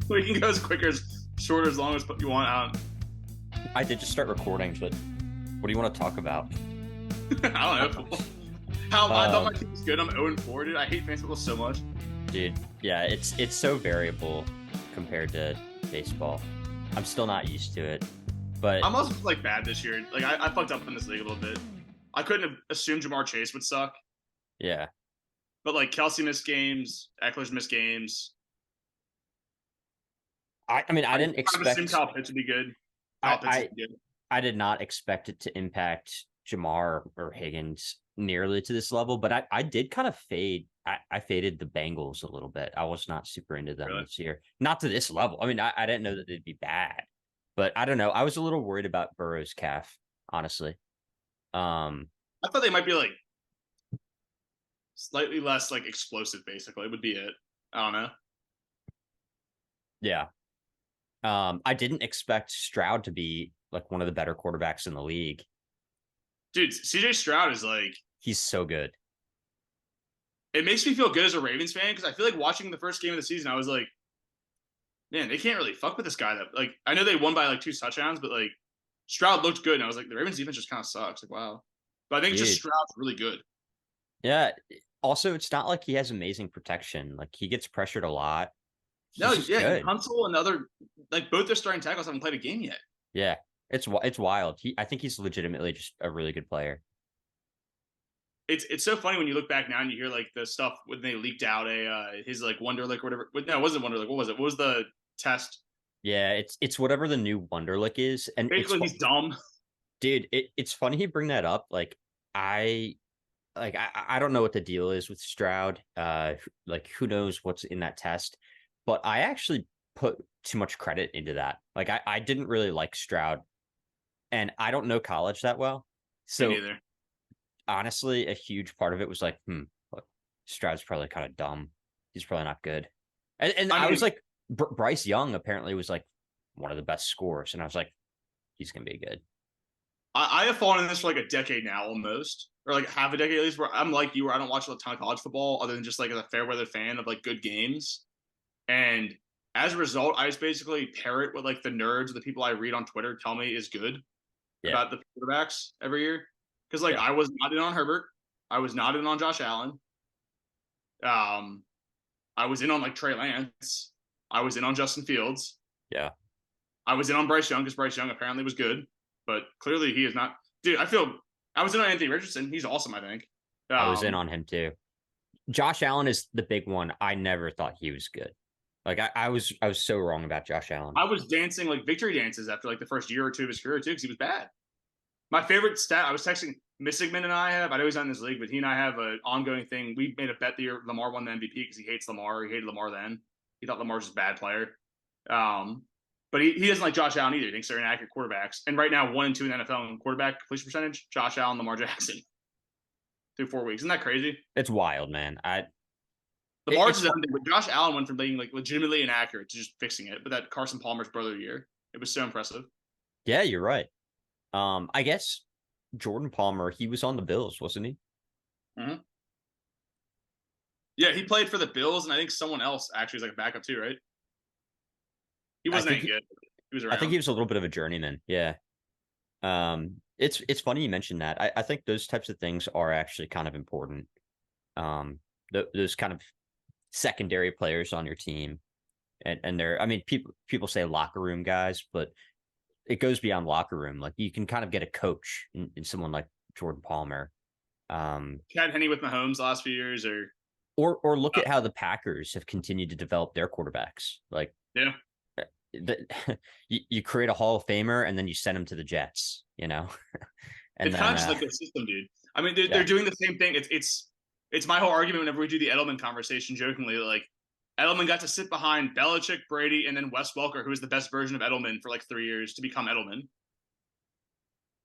We can go as quick or as short or as long as you want. I did just start recording, but what do you want to talk about? I don't know. I thought my Um, team was good. I'm 0-4, dude. I hate fantasy football so much. Dude, yeah, it's so variable compared to baseball. I'm still not used to it, but I'm also like bad this year. Like I fucked up in this league a little bit. I couldn't have assumed Jamar Chase would suck, yeah, but like Kelsey missed games, Eckler's missed games. I mean, I I didn't kind of assumed expect. Kyle Pitts would be good. I, Kyle Pitts is I good. I did not expect it to impact Jamar or Higgins nearly to this level, but I did kind of fade. I faded the Bengals a little bit. I was not super into them Really. this year. Not to this level. I mean, I didn't know that they'd be bad, but I don't know. I was a little worried about Burrow's calf, honestly. Um, I thought they might be like slightly less like explosive. Basically, would be it. I don't know, yeah. I didn't expect Stroud to be like one of the better quarterbacks in the league. dude. CJ Stroud is like. He's so good. It makes me feel good as a Ravens fan because I feel like watching the first game of the season, I was like, man, they can't really fuck with this guy. That like I know they won by like 2 touchdowns, but like Stroud looked good, and I was like, the Ravens defense just kind of sucks. Like, wow. But I think just Dude. Stroud's really good. Yeah. Also, it's not like he has amazing protection. Like he gets pressured a lot. No, He's just yeah, good. Huntsell and other like both their starting tackles haven't played a game yet. Yeah. It's wild. I think he's legitimately just a really good player. It's so funny when you look back now and you hear like the stuff when they leaked out his like Wonderlic or whatever. No, it wasn't Wonderlic. What was it? What was the test? Yeah, it's whatever the new Wonderlic is, and Basically, he's dumb. dude, it's funny you bring that up. I I don't know what the deal is with Stroud. Like who knows what's in that test, but I actually put too much credit into that. Like I didn't really like Stroud, and I don't know college that well, Me so neither. honestly, a huge part of it was like, look, Stroud's probably kind of dumb. He's probably not good. And I I was mean, like, Bryce Young apparently was like one of the best scorers, and I was like, he's gonna be good. I have fallen in this for like a decade now, almost, or like half a decade at least. Where I'm like you, where I don't watch a ton of college football, other than just like as a fair weather fan of like good games. And as a result, I just basically parrot what like the nerds, the people I read on Twitter, tell me is good Yeah, about the quarterbacks every year. Because like yeah, I was not in on Herbert, I was not in on Josh Allen. Um, I was in on like Trey Lance. I was in on Justin Fields. yeah. I was in on Bryce Young because Bryce Young apparently was good, but clearly he is not. Dude, I was in on Anthony Richardson. He's awesome, I think. I was in Um, on him too. Josh Allen is the big one. I never thought he was good. Like I was so wrong about Josh Allen. I was dancing like victory dances after like the first year or two of his career too because he was bad. My favorite stat I was texting Missigman and I know he's not in this league, but he and I have an ongoing thing. We made a bet the year Lamar won the MVP because he hates Lamar. He hated Lamar then. He thought Lamar's just a bad player. Um, but he doesn't like Josh Allen either. He thinks they're inaccurate quarterbacks. And right now, 1 and 2 in the NFL in quarterback completion percentage: Josh Allen, Lamar Jackson through 4 weeks. Isn't that crazy? It's wild, man. Lamar's It's is nothing, but Josh Allen went from being like legitimately inaccurate to just fixing it. But that Carson Palmer's brother year, it was so impressive. yeah, you're right. I guess Jordan Palmer, he was on the Bills, wasn't he? Mm-hmm. Yeah, he played for the Bills, and I think someone else actually was like a backup too, right? He I wasn't think any good. He was I think he around. was a little bit of a journeyman. Yeah. It's funny you mentioned that. I think those types of things are actually kind of important. Those kind of secondary players on your team, and they're. I mean, people say locker room guys, but it goes beyond locker room. Like you can kind of get a coach in someone like Jordan Palmer. Um, Chad Henne with Mahomes the last few years, or or look at how the Packers have continued to develop their quarterbacks. Like yeah, you create a Hall of Famer and then you send him to the Jets, and it's kind then of just like the system, dude. I mean, they're yeah, doing the same thing. It's my whole argument whenever we do the Edelman conversation, jokingly, like Edelman got to sit behind Belichick, Brady, and then Wes Welker, who was the best version of Edelman for like 3 years to become Edelman.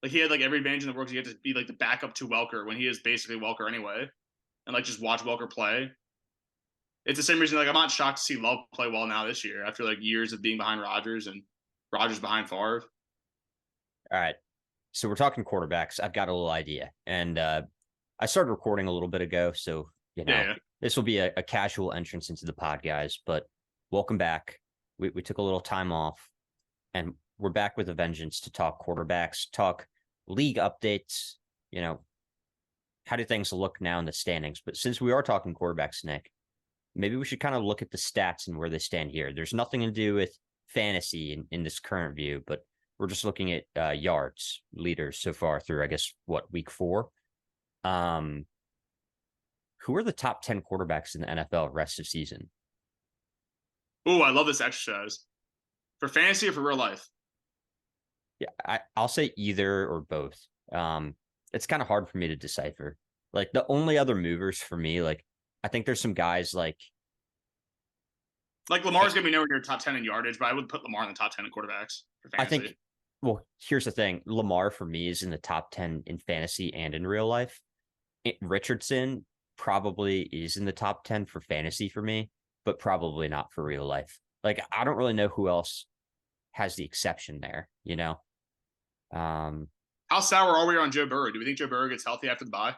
Like he had like every advantage in the world. He had to be like the backup to Welker when he is basically Welker anyway, and like just watch Welker play. It's the same reason like I'm not shocked to see Love play well now this year after like years of being behind Rodgers and Rodgers behind Favre. all right. So we're talking quarterbacks. I've got a little idea, and I started recording a little bit ago, so Yeah, this will be a casual entrance into the pod, guys. But welcome back. We took a little time off, and we're back with a vengeance to talk quarterbacks, talk league updates. You know, how do things look now in the standings? But since we are talking quarterbacks, Nick, maybe we should kind of look at the stats and where they stand here. There's nothing to do with fantasy in this current view, but we're just looking at yards leaders so far through, I guess, what, week 4. Who are the top 10 quarterbacks in the NFL rest of season? Oh, I love this exercise. For fantasy or for real life? Yeah, I'll say either or both. It's kind of hard for me to decipher. Like the only other movers for me, like I think there's some guys like Lamar's gonna be nowhere near top 10 in yardage, but I would put Lamar in the top 10 in quarterbacks for I fantasy. think. Well, here's the thing: Lamar for me is in the top 10 in fantasy and in real life. Richardson probably is in the top 10 for fantasy for me, but probably not for real life. Like I don't really know who else has the exception there. You know. How sour are we on Joe Burrow? Do we think Joe Burrow gets healthy after the bye?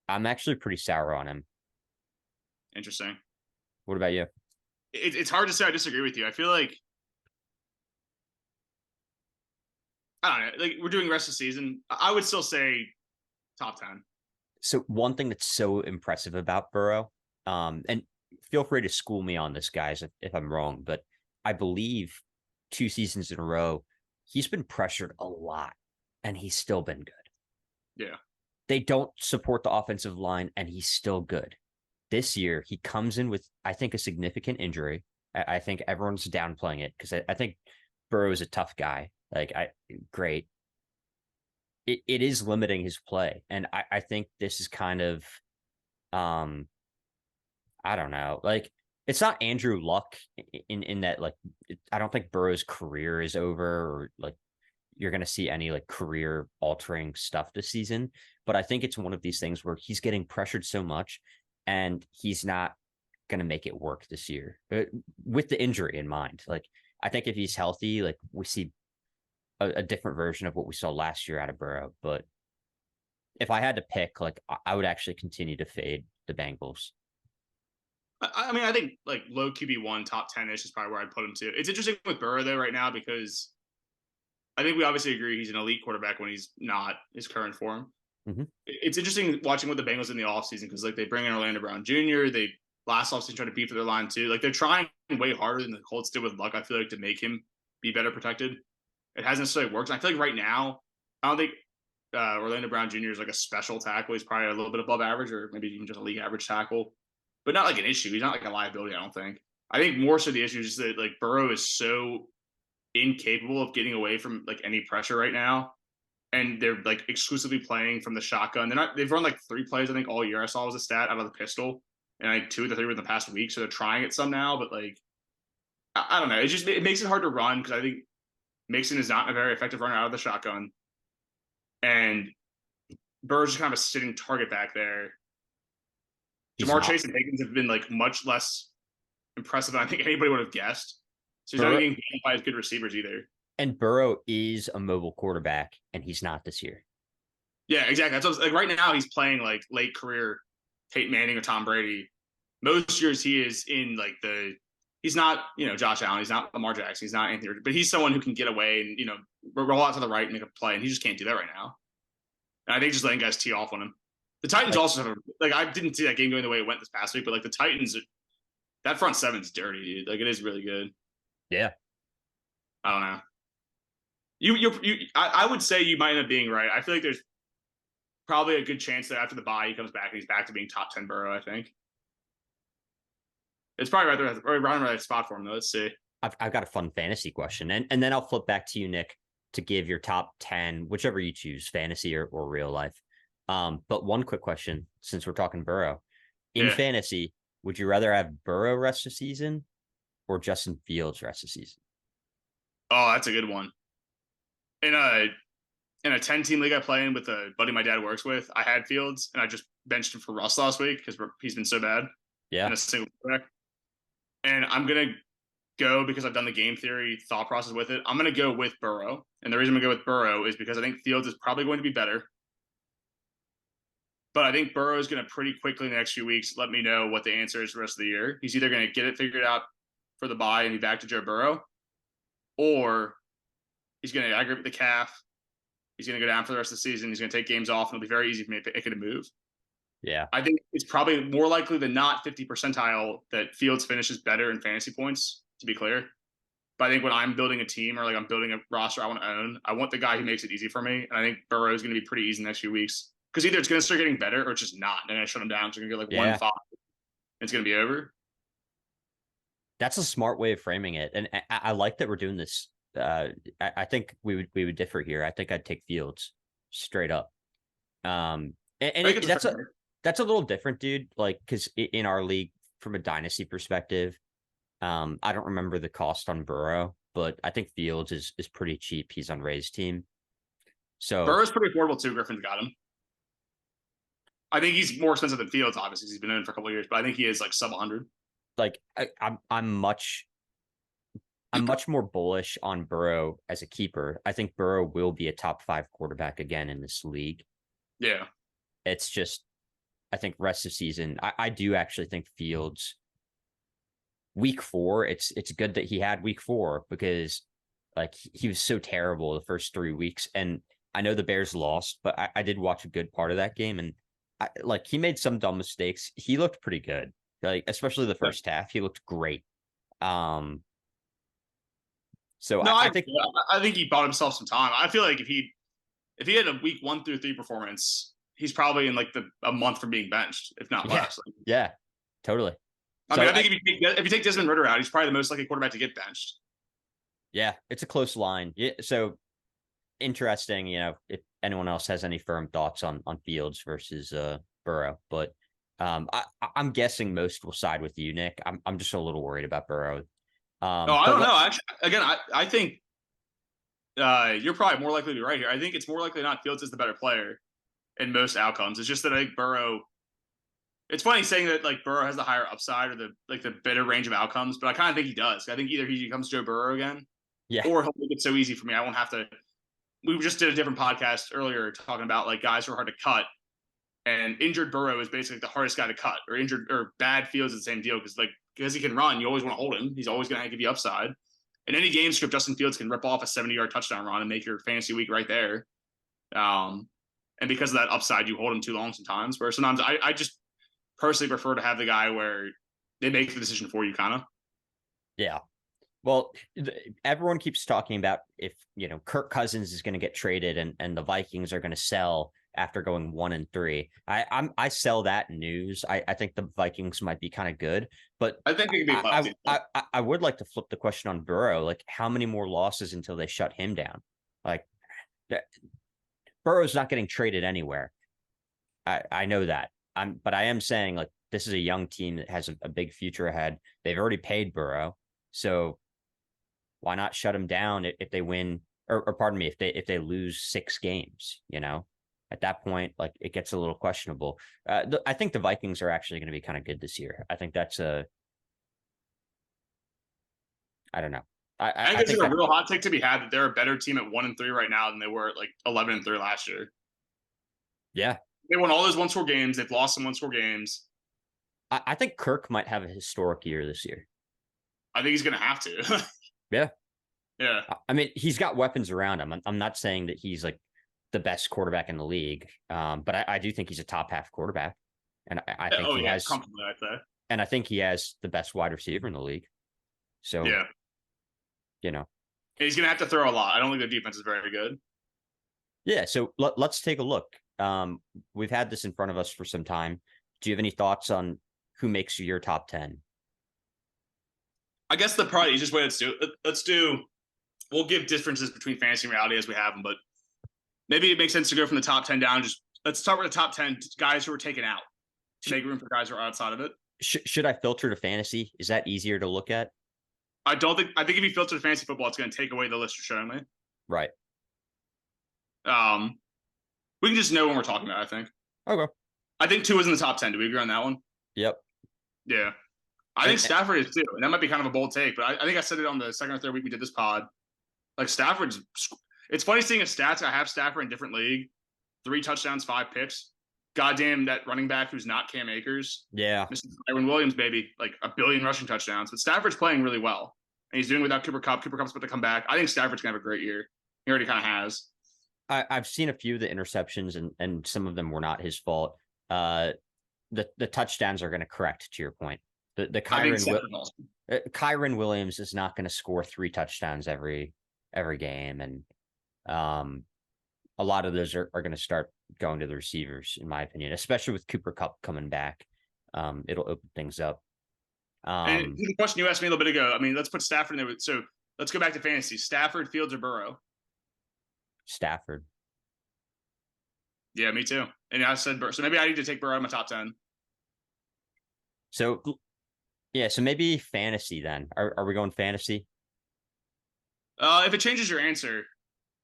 I'm actually pretty sour on him. Interesting. What about you? It's hard to say I disagree with you. I feel like I don't know. Like we're doing rest of the season. I would still say top 10. So one thing that's so impressive about Burrow, and feel free to school me on this, guys, if I'm wrong, but I believe 2 seasons in a row, he's been pressured a lot, and he's still been good. Yeah. They don't support the offensive line, and he's still good. This year, he comes in with, I think, a significant injury. I think everyone's downplaying it because I think Burrow is a tough guy. Great. It is limiting his play. And I think this is kind of, I don't know, like it's not Andrew Luck in that, like, I don't think Burrow's career is over or like you're going to see any like career altering stuff this season. But I think it's one of these things where he's getting pressured so much and he's not going to make it work this year with the injury in mind. Like, I think if he's healthy, like we see a different version of what we saw last year out of Burrow. But if I had to pick, like, I would actually continue to fade the Bengals. I mean, I think like low QB1, top 10-ish is probably where I'd put him to. It's interesting with Burrow though right now because I think we obviously agree he's an elite quarterback when he's not his current form. Mm-hmm. It's interesting watching what the Bengals in the offseason because like they bring in Orlando Brown Jr. They last offseason tried to beef their line too. Like they're trying way harder than the Colts did with Luck. I feel like to make him be better protected. It hasn't necessarily worked. And I feel like right now, I don't think Orlando Brown Jr. is like a special tackle. He's probably a little bit above average or maybe even just a league average tackle, but not like an issue. He's not like a liability, I don't think. I think more so the issue is just that like Burrow is so incapable of getting away from like any pressure right now. And they're like exclusively playing from the shotgun. They've run like 3 plays, I think, all year. I saw was a stat out of the pistol. And like 2 of the 3 were in the past week. So they're trying it some now, but like I don't know. It makes it hard to run because I think Mixon is not a very effective runner out of the shotgun. And Burrow's just kind of a sitting target back there. Jamar Chase and Higgins have been like much less impressive than I think anybody would have guessed. So he's not getting beat by as good receivers either. And Burrow is a mobile quarterback, and he's not this year. Yeah, exactly. That's what, like right now he's playing like late career Peyton Manning or Tom Brady. Most years he is in like he's not, Josh Allen, he's not Lamar Jackson, he's not Anthony, but he's someone who can get away and, roll out to the right and make a play, and he just can't do that right now. And I think just letting guys tee off on him. The Titans also have I didn't see that game going the way it went this past week, but like the Titans, that front seven's dirty, dude. Like it is really good. Yeah. I don't know. I would say you might end up being right. I feel like there's probably a good chance that after the bye he comes back and he's back to being top 10 Burrow. I think it's probably around the right spot for him though. Let's see. I've got a fun fantasy question, and then I'll flip back to you, Nick, to give your top 10, whichever you choose, fantasy or real life. But one quick question, since we're talking Burrow, in fantasy, would you rather have Burrow rest of season or Justin Fields rest of season? Oh, that's a good one. In a 10-team league I play in with a buddy my dad works with, I had Fields and I just benched him for Russ last week because he's been so bad. Yeah. In a single quarterback. And I'm gonna go because I've done the game theory thought process with it. I'm gonna go with Burrow, and the reason I'm gonna go with Burrow is because I think Fields is probably going to be better. But I think Burrow is going to pretty quickly in the next few weeks let me know what the answer is the rest of the year. He's either going to get it figured out for the bye and be back to Joe Burrow, or he's going to aggravate the calf. He's going to go down for the rest of the season. He's going to take games off, and it'll be very easy for me to pick a move. Yeah. I think it's probably more likely than not 50 percentile that Fields finishes better in fantasy points, to be clear. But I think when I'm building a team or like I'm building a roster I want to own, I want the guy who makes it easy for me. And I think Burrow is going to be pretty easy in the next few weeks. Because either it's going to start getting better or it's just not. They're going to shut him down. So they're going to get like 1-5. And it's going to be over. That's a smart way of framing it. And I like that we're doing this. I think we would differ here. I think I'd take Fields straight up. That's a little different, dude. Like, because in our league, from a dynasty perspective, I don't remember the cost on Burrow, but I think Fields is pretty cheap. He's on Ray's team. So Burrow's pretty affordable too. Griffin's got him. I think he's more expensive than Fields, obviously, because he's been in for a couple of years, but I think he is like sub 100. Like I'm much more bullish on Burrow as a keeper. I think Burrow will be a top 5 quarterback again in this league. Yeah. It's just, I think rest of season, I do actually think Fields week 4, it's good that he had week 4 because like he was so terrible the first 3 weeks. And I know the Bears lost, but I did watch a good part of that game. And like he made some dumb mistakes. He looked pretty good. Like, especially the first half, he looked great. So no, I think he bought himself some time. I feel like if he had a week 1 through 3 performance, he's probably in like a month from being benched, if not less. Yeah, totally. I mean, I think if you take Desmond Ridder out, he's probably the most likely quarterback to get benched. Yeah, it's a close line. Yeah, so interesting. If anyone else has any firm thoughts on Fields versus Burrow, but I'm guessing most will side with you, Nick. I'm just a little worried about Burrow. I don't know. Actually, again, I think you're probably more likely to be right here. I think it's more likely not Fields is the better player in most outcomes. It's just that I think Burrow. It's funny saying that like Burrow has the higher upside or the better range of outcomes, but I kind of think he does. I think either he becomes Joe Burrow again, or he'll make it so easy for me. I won't have to. We just did a different podcast earlier talking about like guys who are hard to cut, and injured Burrow is basically the hardest guy to cut, or injured or bad Fields is the same deal because he can run, you always want to hold him. He's always going to give you upside. In any game script, Justin Fields can rip off a 70-yard touchdown run and make your fantasy week right there. And because of that upside, you hold him too long sometimes. Where sometimes I just personally prefer to have the guy where they make the decision for you, kind of. Yeah. Well, everyone keeps talking about if Kirk Cousins is going to get traded and the Vikings are going to sell after going 1-3. I sell that news. I think the Vikings might be kind of good, but I think it could be. I would like to flip the question on Burrow. Like, how many more losses until they shut him down? Like, Burrow's not getting traded anywhere. I know that. But I am saying like this is a young team that has a big future ahead. They've already paid Burrow, so why not shut him down if they win? Or pardon me, if they lose 6 games? At that point, like it gets a little questionable. I think the Vikings are actually going to be kind of good this year. I think that's I don't know. I think it's a real hot take to be had that they're a better team at 1-3 right now than they were at like 11-3 last year. Yeah. They won all those 1-score games. They've lost some 1-score games. I think Kirk might have a historic year this year. I think he's going to have to. Yeah. Yeah. I mean, he's got weapons around him. I'm not saying that he's like the best quarterback in the league, but I do think he's a top half quarterback. And I think he has comfortably, I'd say. And I think he has the best wide receiver in the league. So, yeah. He's going to have to throw a lot. I don't think the defense is very good. Yeah. So let's take a look. We've had this in front of us for some time. Do you have any thoughts on who makes your top 10? I guess the probably easiest way we'll give differences between fantasy and reality as we have them, but maybe it makes sense to go from the top 10 down. Just let's start with the top 10 guys who are taken out to make room for guys who are outside of it. Should I filter to fantasy? Is that easier to look at? I think if you filter to fantasy football, it's going to take away the list you're showing me. Right. We can just know when we're talking about it, I think. Okay. I think 2 is in the top 10. Do we agree on that one? Yep. Yeah. I think Stafford is too. And that might be kind of a bold take, but I think I said it on the second or third week we did this pod. Like it's funny seeing his stats. I have Stafford in a different league. 3 touchdowns, 5 picks. goddamn that running back who's not Cam Akers. Yeah. Mr. Kyron Williams, baby, like a billion rushing touchdowns. But Stafford's playing really well. And he's doing without Cooper Kupp. Cooper Kupp's about to come back. I think Stafford's going to have a great year. He already kind of has. I've seen a few of the interceptions, and some of them were not his fault. The touchdowns are going to correct, to your point. The Kyron Williams is not going to score 3 touchdowns every game, and a lot of those are going to start going to the receivers, in my opinion, especially with Cooper Kupp coming back. It'll open things up. And the question you asked me a little bit ago, I mean, let's put Stafford in there. So let's go back to fantasy. Stafford, Fields, or Burrow? Stafford. Yeah, me too. And I said Burrow. So maybe I need to take Burrow in my top 10. So, yeah, so maybe fantasy then. Are we going fantasy? If it changes your answer,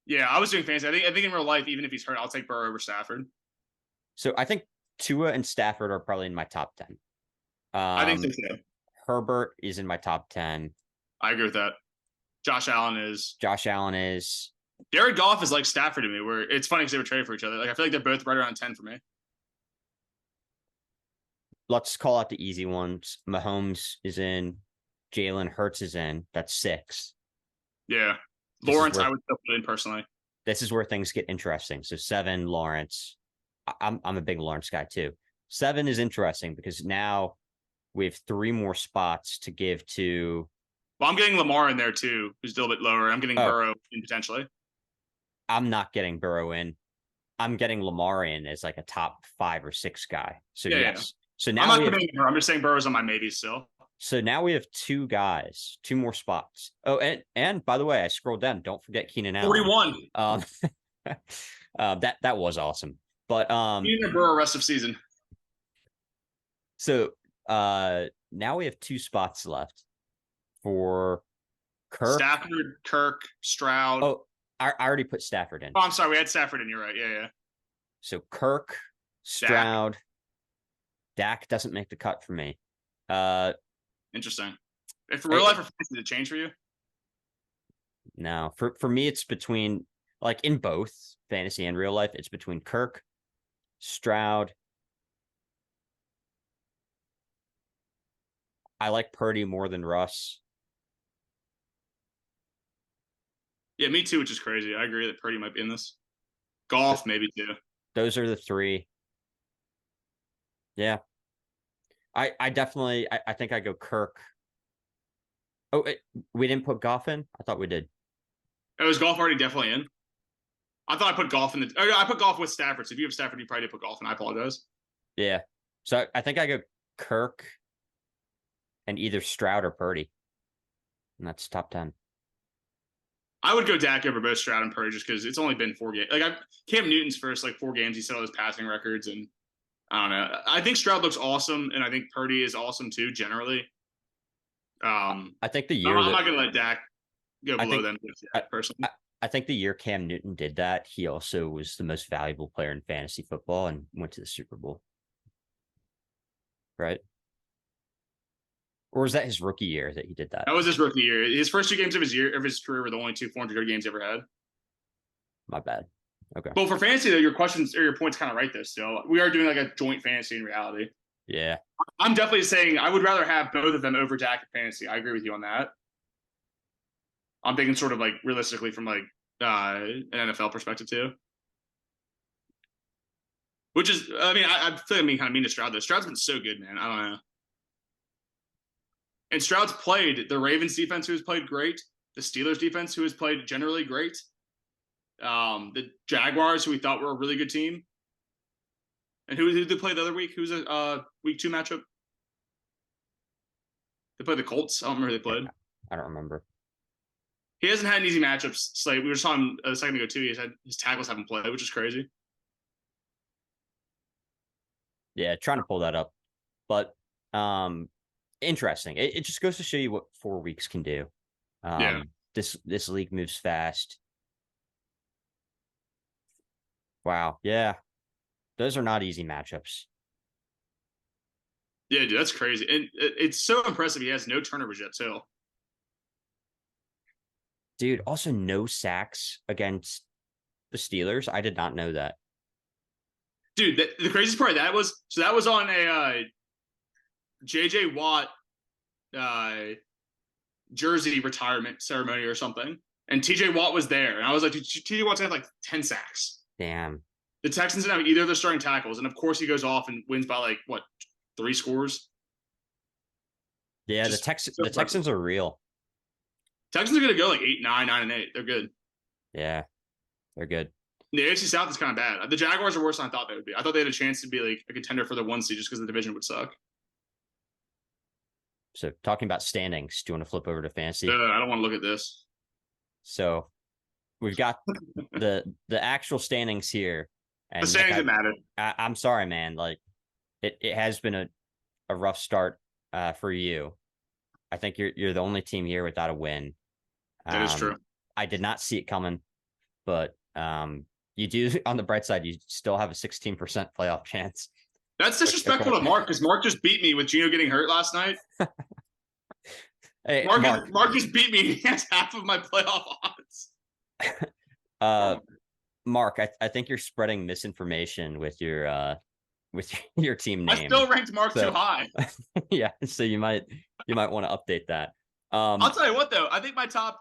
yeah, I was doing fantasy. I think in real life, even if he's hurt, I'll take Burrow over Stafford. So I think Tua and Stafford are probably in my top 10. I think so too. Herbert is in my top 10. I agree with that. Josh Allen is. Jared Goff is like Stafford to me, where it's funny because they were traded for each other. Like I feel like they're both right around 10 for me. Let's call out the easy ones. Mahomes is in. Jalen Hurts is in. That's 6. Yeah. Lawrence, I would still put in personally. This is where things get interesting. So 7, Lawrence. I'm a big Lawrence guy too. 7 is interesting because now we have 3 more spots to give to. Well, I'm getting Lamar in there too, who's still a bit lower. I'm getting Burrow in potentially. I'm not getting Burrow in. I'm getting Lamar in as like a top 5 or 6 guy. So yes. Yeah. So now I'm just saying Burrow's on my maybe still. So now we have 2 guys, 2 more spots. Oh, and by the way, I scrolled down. Don't forget Keenan Allen. 41. That was awesome. But Keenan Burrow rest of season. So now we have 2 spots left for Kirk. Stafford, Kirk, Stroud. Oh, I already put Stafford in. Oh, I'm sorry. We had Stafford in. You're right. Yeah. So Kirk, Stroud, Dak doesn't make the cut for me. Interesting. If real life or fantasy, did it change for you? No. For me, it's between, like in both fantasy and real life, it's between Kirk, Stroud. I like Purdy more than Russ. Yeah, me too, which is crazy. I agree that Purdy might be in this. Golf, maybe too. Those are the 3. Yeah. I definitely, I think I go Kirk. Oh, we didn't put Goff in? I thought we did. Oh, was Goff already definitely in? I thought I put Goff in the. Oh, I put Goff with Stafford. So if you have Stafford, you probably did put Goff, and I apologize. Yeah. So I think I go Kirk and either Stroud or Purdy. And that's top 10. I would go Dak over both Stroud and Purdy just because it's only been 4 games. Like Cam Newton's first 4 games, he set all his passing records, and I don't know. I think Stroud looks awesome, and I think Purdy is awesome too. Generally, I think the year I'm not gonna let Dak go below them personally. I think the year Cam Newton did that, he also was the most valuable player in fantasy football and went to the Super Bowl. Right? Or was that his rookie year that he did that? That was his rookie year. His first 2 games of his career were the only 2 400 games he ever had. My bad. Okay. Well, for fantasy though, your questions or your point's kind of right though. Still, we are doing like a joint fantasy in reality. Yeah. I'm definitely saying I would rather have both of them over Dak in fantasy. I agree with you on that. I'm thinking sort of like realistically from like an NFL perspective too. Which is, I mean, I feel like I'm being kind of mean to Stroud though. Stroud's been so good, man. I don't know. And Stroud's played the Ravens defense, who has played great. The Steelers defense, who has played generally great. The Jaguars, who we thought were a really good team. And who did they play the other week? Who's a week 2 matchup? They played the Colts. I don't remember who they played. I don't remember. He hasn't had an easy matchups slate. We were talking a second ago too. His tackles haven't played, which is crazy. Yeah, trying to pull that up. But interesting. It just goes to show you what 4 weeks can do. Yeah. This league moves fast. Wow. Yeah. Those are not easy matchups. Yeah, dude, that's crazy. And it's so impressive he has no turnovers yet, too. Dude, also no sacks against the Steelers. I did not know that. Dude, the craziest part of that was on a JJ Watt uh, jersey retirement ceremony or something, and TJ Watt was there, and I was like, TJ Watt's gonna have like 10 sacks. Damn. The Texans didn't have either of their starting tackles, and of course he goes off and wins by like what 3 scores. Yeah, Just the Texans are real. Texans are gonna go like 8-9, 9-8. They're good. Yeah, they're good. The AFC South is kind of bad. The Jaguars are worse than I thought they would be. I thought they had a chance to be like a contender for the 1 seed just because the division would suck. So talking about standings, do you want to flip over to fantasy? I don't want to look at this. So we've got the actual standings here. And the standings that matter. I'm sorry, man. Like it has been a rough start for you. I think you're the only team here without a win. That is true. I did not see it coming, but you do, on the bright side, you still have a 16% playoff chance. That's disrespectful to Mark, because Mark just beat me with Gino getting hurt last night. Hey, Mark just beat me. He has half of my playoff odds. Mark, I think you're spreading misinformation with your team name. I still ranked Mark too high. Yeah, so you might want to update that. I'll tell you what, though. I think my top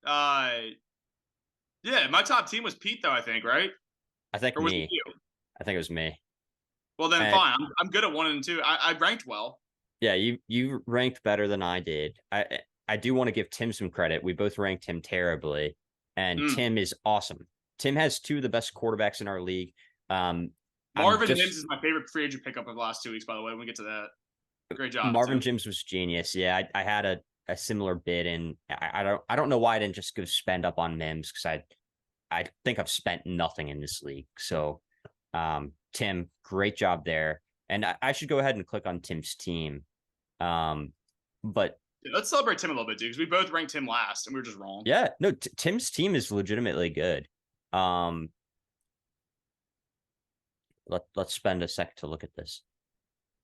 my top team was Pete, though, I think, right? I think or was me. It you? I think it was me. Well, then fine. I'm good at 1 and 2. I ranked well. Yeah, you ranked better than I did. I do want to give Tim some credit. We both ranked him terribly, and Tim is awesome. Tim has 2 of the best quarterbacks in our league. Marvin Mims is my favorite free agent pickup of the last 2 weeks, by the way, when we get to that. Great job. Marvin Mims was genius. Yeah, I had a similar bid, and I don't know why I didn't just go spend up on Mims, because I think I've spent nothing in this league. So Tim, great job there. And I should go ahead and click on Tim's team. But let's celebrate Tim a little bit, dude, because we both ranked him last and we were just wrong. Yeah, no, Tim's team is legitimately good. Let's spend a sec to look at this.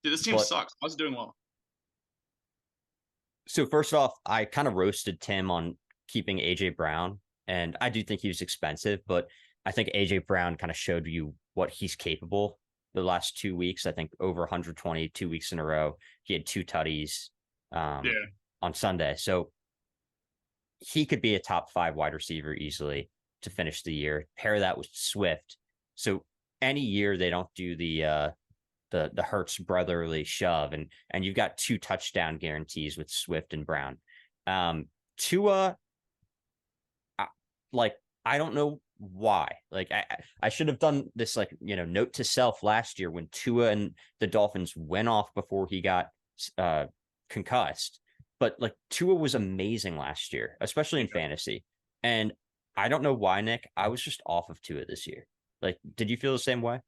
Dude, this team sucks. How's it doing well? So first off, I kind of roasted Tim on keeping AJ Brown, and I do think he was expensive, but I think AJ Brown kind of showed you what he's capable the last 2 weeks. I think over 120, 2 weeks in a row. He had 2 tutties on Sunday. So he could be a top 5 wide receiver easily to finish the year. Pair that with Swift. So any year they don't do the Hurts brotherly shove, and you've got 2 touchdown guarantees with Swift and Brown. Tua, like, I don't know why. Like, I should have done this, like, note to self last year when Tua and the Dolphins went off before he got concussed. But like, Tua was amazing last year, especially in fantasy. And I don't know why, Nick. I was just off of Tua this year. Like, did you feel the same way?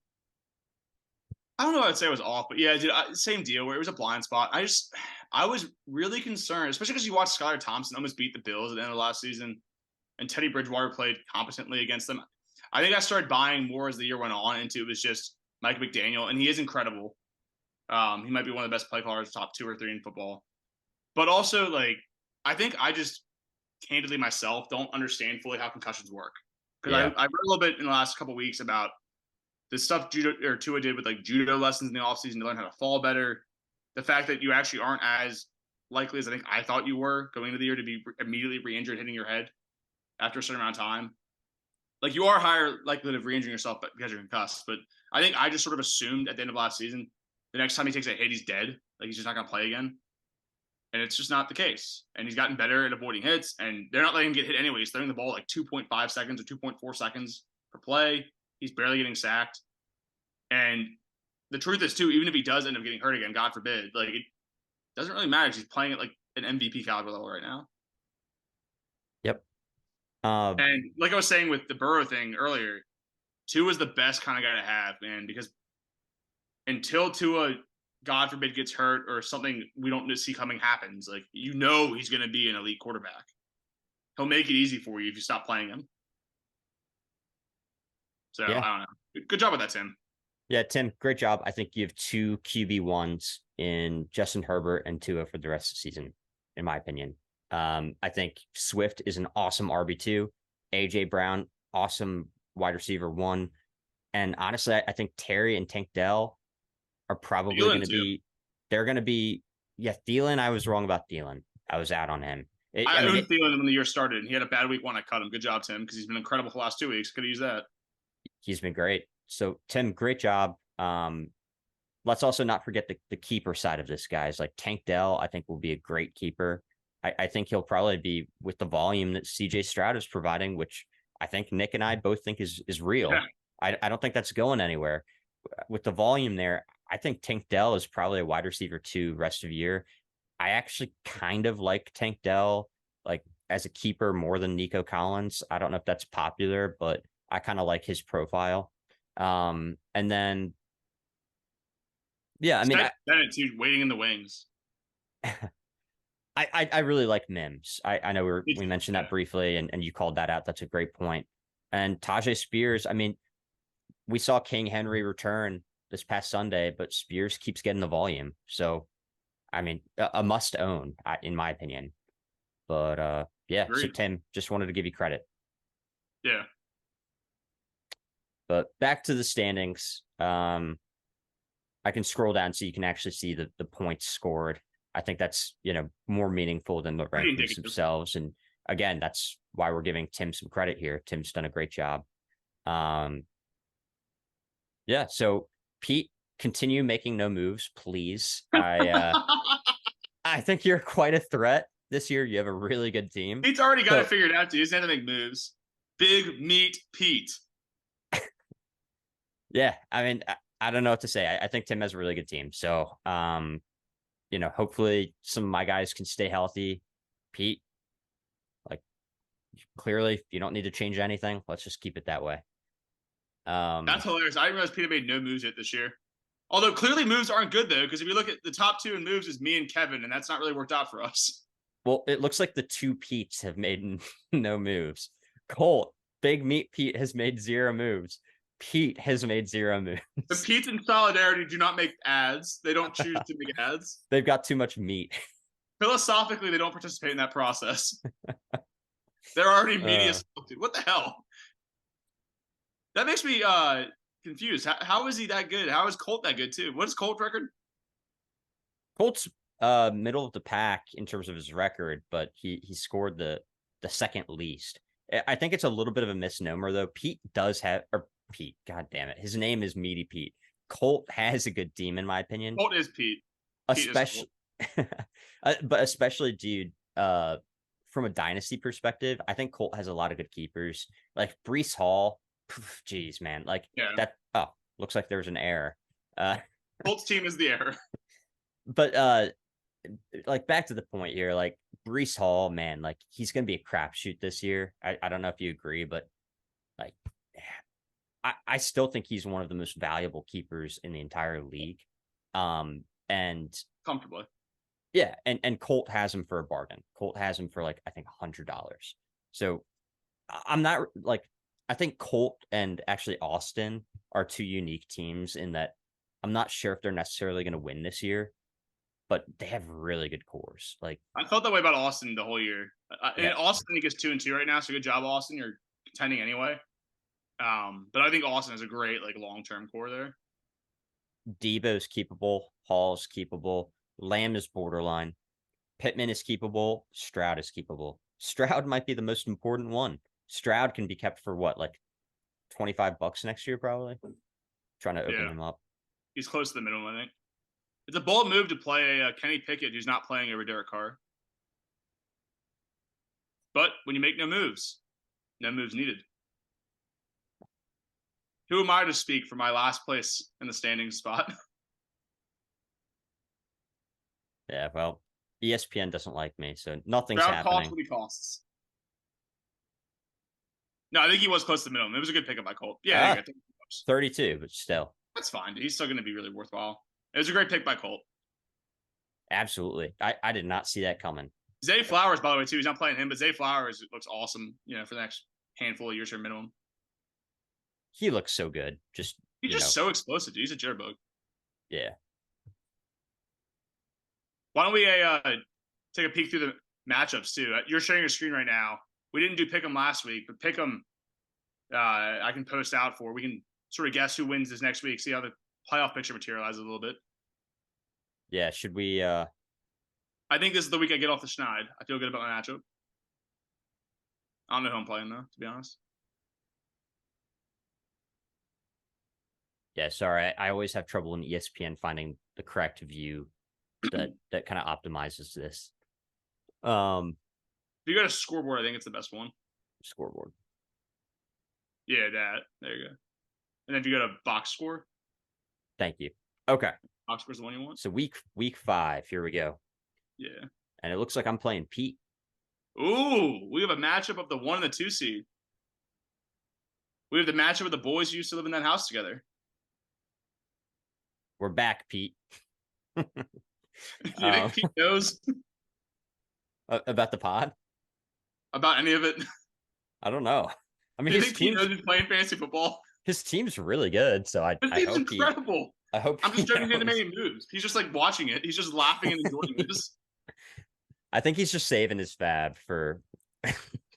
I don't know. I'd say it was off, but yeah, dude, same deal. Where it was a blind spot. I was really concerned, especially because you watched Skylar Thompson almost beat the Bills at the end of last season, and Teddy Bridgewater played competently against them. I think I started buying more as the year went on into it was just Mike McDaniel, and he is incredible. He might be one of the best play callers, top 2 or 3 in football. But also, like, I think I just candidly myself don't understand fully how concussions work. Because I read a little bit in the last couple of weeks about the stuff Tua did with like judo lessons in the offseason to learn how to fall better. The fact that you actually aren't as likely as I think I thought you were going into the year to be immediately re-injured hitting your head after a certain amount of time. Like, you are higher likelihood of re-injuring yourself because you're concussed. But I think I just sort of assumed at the end of last season, the next time he takes a hit, he's dead. Like, he's just not going to play again. And it's just not the case. And he's gotten better at avoiding hits, and they're not letting him get hit anyway. He's throwing the ball like 2.5 seconds or 2.4 seconds per play. He's barely getting sacked. And the truth is, too, even if he does end up getting hurt again, God forbid, like, it doesn't really matter because he's playing at like an MVP caliber level right now. Yep. And like I was saying with the Burrow thing earlier, Tua is the best kind of guy to have, man, because until Tua, God forbid, gets hurt or something we don't see coming happens, like, he's going to be an elite quarterback. He'll make it easy for you if you stop playing him. So, I don't know. Good job with that, Tim. Yeah, Tim, great job. I think you have 2 QB1s in Justin Herbert and Tua for the rest of the season, in my opinion. I think Swift is an awesome RB2. AJ Brown, awesome wide receiver 1. And honestly, I think Terry and Tank Dell are probably going Thielen to too. be. They're going to be. Yeah, Thielen. I was wrong about Thielen. I was out on him. I I mean, owned Thielen when the year started, and he had a bad week one. I cut him. Good job, Tim, because he's been incredible for the last 2 weeks. Could have used that. he's been great. So Tim, great job. Let's also not forget the keeper side of this, guys. Like Tank Dell, I think will be a great keeper. I think he'll probably be with the volume that CJ Stroud is providing, which I think Nick and I both think is Yeah, real. I don't think that's going anywhere. With the volume there, I think Tank Dell is probably a wide receiver 2 rest of year. I actually kind of like Tank Dell like as a keeper more than Nico Collins. I don't know if that's popular, but I kind of like his profile. And then yeah, I mean, Bennett too, waiting in the wings. I really like Mims. I know Me we too. mentioned Yeah, that briefly, and you called that out. That's a great point. And Tajay Spears, I mean, we saw King Henry return this past Sunday, but Spears keeps getting the volume. So, I mean, a must own, in my opinion. But yeah, so agreed. Tim, just wanted to give you credit. Yeah, But back to the standings. I can scroll down so you can actually see the points scored. I think that's more meaningful than the pretty rankings indicative. themselves. And again, that's why we're giving Tim some credit here. Tim's done a great job. Um, yeah. So Pete, continue making no moves, please. I think you're quite a threat this year. You have a really good team. Pete's already got it So figured out. Dude. He doesn't have to make moves. Big meat Pete. yeah, I mean, I don't know what to say. I think Tim has a really good team. So hopefully some of my guys can stay healthy. Pete, like clearly you don't need to change anything. Let's just keep it that way. That's hilarious. I didn't realize Peter made no moves yet this year. Although clearly moves aren't good though, because if you look at the top 2 in moves is me and Kevin, and that's not really worked out for us. Well, it looks like the 2 Pete's have made no moves. Colt, Big Meat Pete has made 0 moves. Pete has made 0 The moves. Pete's in solidarity do not make ads. They don't choose to make ads. They've got too much meat. Philosophically, they don't participate in that process. They're already media. Uh, What the hell? That makes me confused. How is he that good? How is Colt that good too? What's Colt's record? Colt's middle of the pack in terms of his record, but he scored the second least. I think it's a little bit of a misnomer though. Pete does have or Pete, god damn it. His name is Meaty Pete. Colt has a good team in my opinion. Colt is Pete. Pete is Colt. Especially but especially dude, from a dynasty perspective, I think Colt has a lot of good keepers. Like Brees Hall, geez, man. Like Yeah. that looks like there's an error. Colt's team is the error. But like back to the point here, like Brees Hall, man, like he's gonna be a crapshoot this year. I don't know if you agree, but like I still think he's one of the most valuable keepers in the entire league. And Comfortably. yeah, and Colt has him for a bargain. Colt has him for like I think $100. So I'm not like I think Colt and actually Austin are 2 unique teams in that I'm not sure if they're necessarily going to win this year, but they have really good cores. Like I felt that way about Austin the whole year. And yeah, Austin, I think, is 2-2 right now, so good job, Austin. You're contending anyway. But I think Austin has a great like long-term core there. Debo's keepable, Hall's keepable, Lamb is borderline, Pittman is keepable, Stroud is keepable. Stroud might be the most important one. Stroud can be kept for what, like $25 next year, probably. Trying to open Yeah, him up. he's close to the minimum, I think. It's a bold move to play Kenny Pickett, who's not playing over Derek Carr. But when you make no moves needed. Who am I to speak for my last place in the standings spot? Yeah, well, ESPN doesn't like me, so nothing's Stroud costs happening. what he costs. No, I think he was close to the minimum. It was a good pickup by Colt. Yeah, there you go. I think 32, but still. that's fine. He's still going to be really worthwhile. It was a great pick by Colt. Absolutely. I did not see that coming. Zay Flowers, by the way, too. He's not playing him, but Zay Flowers looks awesome, for the next handful of years for minimum. He looks so good. Just He's just so explosive, dude. He's a jitterbug. Yeah. Why don't we take a peek through the matchups, too? You're sharing your screen right now. We didn't do pick 'em last week, but pick 'em I can post out for. We can sort of guess who wins this next week. See how the playoff picture materializes a little bit. Yeah, should we? I think this is the week I get off the schneid. I feel good about my matchup. I don't know who I'm playing though, to be honest. Yeah, sorry. I always have trouble in ESPN finding the correct view that kind of optimizes this. If you got a scoreboard, I think it's the best one. Scoreboard. Yeah, that. There you go. And then if you got a box score, Thank you. Okay. box score's the one you want. So week 5. Here we go. Yeah. And it looks like I'm playing Pete. Ooh, we have a matchup of the 1 and the 2 seed. We have the matchup of the boys who used to live in that house together. We're back, Pete. Do you think Pete knows about the pod? about any of it? I don't know. I mean, Do you think Pete knows he's playing fantasy football? His team's really good, so I His team's hope incredible. I hope I'm just joking. He didn't make any moves. He's just like watching it. He's just laughing and enjoying this. I think he's just saving his fab for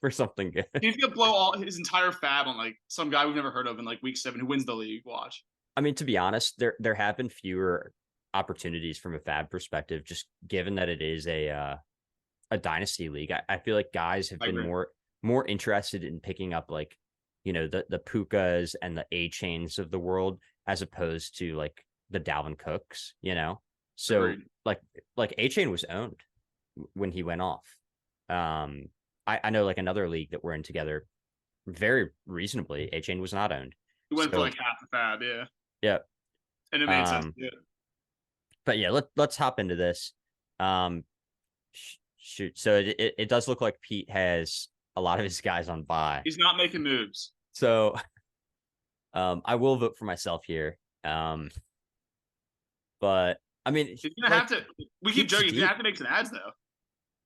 for something good. He's gonna blow all his entire fab on like some guy we've never heard of in like week 7 who wins the league. Watch. I mean, to be honest, there have been fewer opportunities from a fab perspective, just given that it is a dynasty league. I feel like guys have been more interested in picking up like, you know, the Pukas and the A chains of the world as opposed to like the Dalvin Cooks, you know. So Agreed. like A chain was owned when he went off. I know like another league that we're in together very reasonably, A chain was not owned. He went for like half the fab, yeah. Yeah. And it made sense. Yeah. But yeah, let's hop into this. Shoot. So it does look like Pete has a lot of his guys on bye. He's not making moves. So I will vote for myself here. But I mean, he's gonna have to. We keep joking. He's gonna have to make some ads though.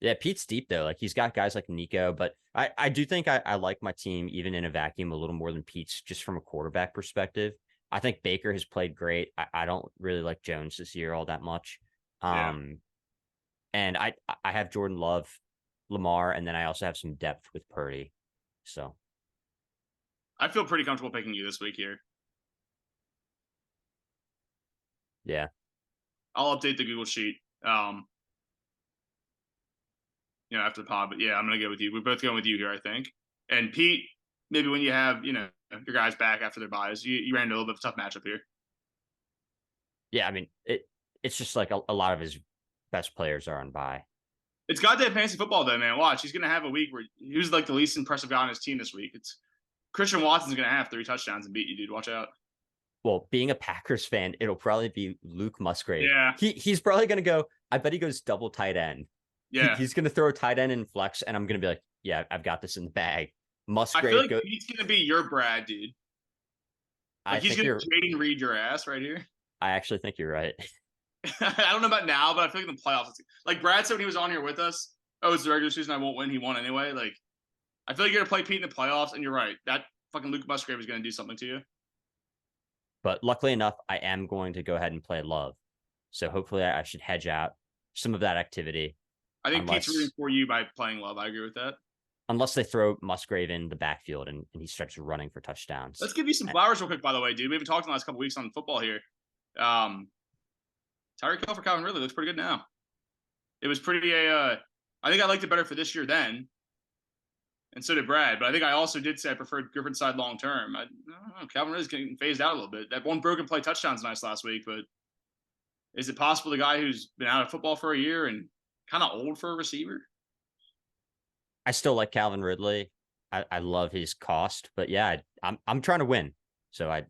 Yeah, Pete's deep though. Like he's got guys like Nico, but I do think I like my team even in a vacuum a little more than Pete's, just from a quarterback perspective. I think Baker has played great. I don't really like Jones this year all that much. And I have Jordan Love, Lamar, and then I also have some depth with Purdy. So I feel pretty comfortable picking you this week here. Yeah. I'll update the Google sheet. After the pod, but yeah, I'm gonna go with you. We're both going with you here, I think. And Pete, maybe when you have, your guys back after their buys, you ran into a little bit of a tough matchup here. Yeah, I mean, it's just like a lot of his best players are on bye. It's goddamn fantasy football though, man. Watch, he's gonna have a week where he was like the least impressive guy on his team this week. It's Christian Watson's gonna have 3 touchdowns and beat you, dude. Watch out. Well, being a Packers fan, it'll probably be Luke Musgrave. Yeah. He's probably gonna go. I bet he goes double tight end. Yeah. He's gonna throw a tight end in flex, and I'm gonna be like, yeah, I've got this in the bag. Musgrave. I feel like he's gonna be your Brad, dude. Like he's gonna Jaden Reed your ass right here. I actually think you're right. I don't know about now, but I feel like in the playoffs, like Brad said when he was on here with us, oh, it's the regular season, I won't win. He won anyway. Like, I feel like you're gonna play Pete in the playoffs, and you're right. That fucking Luke Musgrave is gonna do something to you. But luckily enough, I am going to go ahead and play Love. So hopefully I should hedge out some of that activity. I think Pete's rooting for you by playing Love. I agree with that. Unless they throw Musgrave in the backfield and he starts running for touchdowns. Let's give you some flowers real quick, by the way, dude. We haven't talked in the last couple weeks on football here. Tyreek Hill for Calvin Ridley looks pretty good now. It was pretty I think I liked it better for this year then. And so did Brad. But I think I also did say I preferred Griffin side long term. I don't know. Calvin Ridley's getting phased out a little bit. That one broken play touchdown's nice last week, but is it possible the guy who's been out of football for a year and kind of old for a receiver? I still like Calvin Ridley. I love his cost, but yeah, I'm trying to win. So I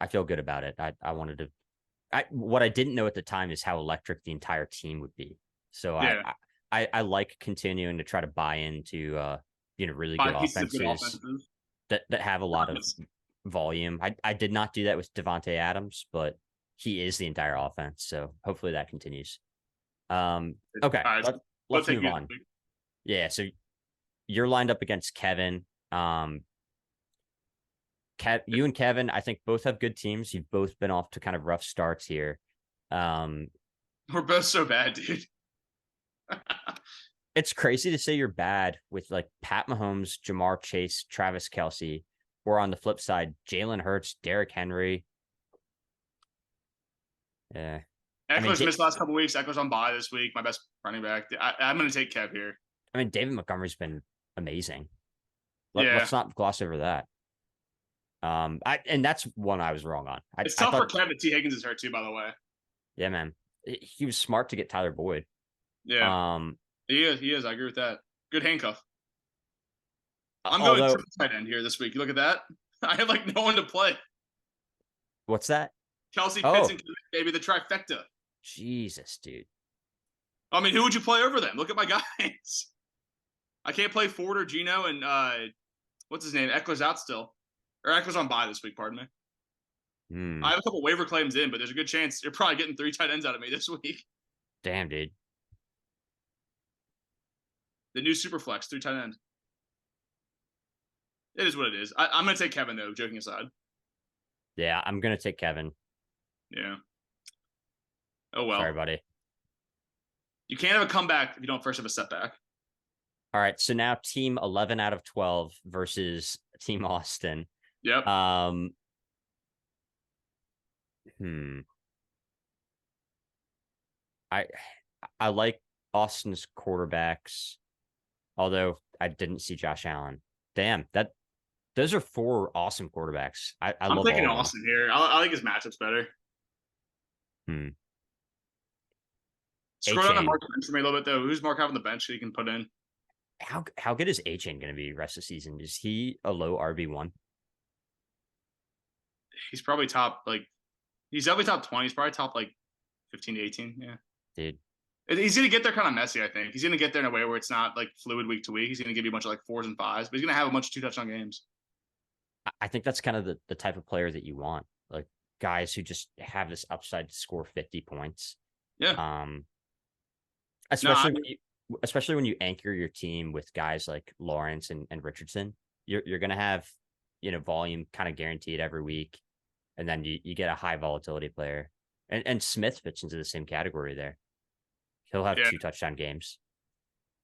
feel good about it. I wanted to what I didn't know at the time is how electric the entire team would be. So yeah. I like continuing to try to buy into really good offenses that have a lot of volume. I did not do that with Devontae Adams, but he is the entire offense. So hopefully that continues. Okay, let's move on. Yeah, so you're lined up against Kevin. You and Kevin, I think both have good teams. You've both been off to kind of rough starts here. We're both so bad, dude. It's crazy to say you're bad with like Pat Mahomes, Jamar Chase, Travis Kelce, Or on the flip side, Jalen Hurts, Derrick Henry. Yeah. Eckler's missed the last couple weeks. Eckler's on bye this week. My best running back. I'm going to take Kev here. I mean, David Montgomery's been amazing. Yeah. Let's not gloss over that. And that's one I was wrong on. It's tough for Kev that T. Higgins is hurt too, by the way. Yeah, man. He was smart to get Tyler Boyd. Yeah. He is. I agree with that. Good handcuff. I'm going triple tight end here this week. You look at that. I have like no one to play. What's that? Kelsey Pitts and maybe the trifecta. Jesus, dude. I mean, who would you play over them? Look at my guys. I can't play Ford or Gino and what's his name? Eckler's out still. Or Eckler's on bye this week, pardon me. I have a couple waiver claims in, but there's a good chance you're probably getting 3 tight ends out of me this week. Damn, dude. The new Superflex, 3 tight end. It is what it is. I'm going to take Kevin, though, joking aside. Yeah, I'm going to take Kevin. Yeah. Oh, well. Sorry, buddy. You can't have a comeback if you don't first have a setback. All right, so now team 11 out of 12 versus team Austin. Yep. I like Austin's quarterbacks, although I didn't see Josh Allen. Damn, those are 4 awesome quarterbacks. I'm love thinking Austin here. I like his matchups better. Scroll down to Mark for me a little bit though. Who's Mark have on the bench that he can put in? How good is A-Chain going to be rest of the season? Is he a low RB1? He's probably top he's definitely top 20. He's probably top 15 to 18. Yeah, dude. He's going to get there kind of messy, I think. He's going to get there in a way where it's not fluid week to week. He's going to give you a bunch of 4s and 5s, but he's going to have a bunch of 2-touchdown games. I think that's kind of the type of player that you want. Guys who just have this upside to score 50 points. Yeah. Especially when you anchor your team with guys like Lawrence and Richardson, you're going to have, volume kind of guaranteed every week. And then you get a high volatility player. And Smith fits into the same category there. He'll have 2 touchdown games.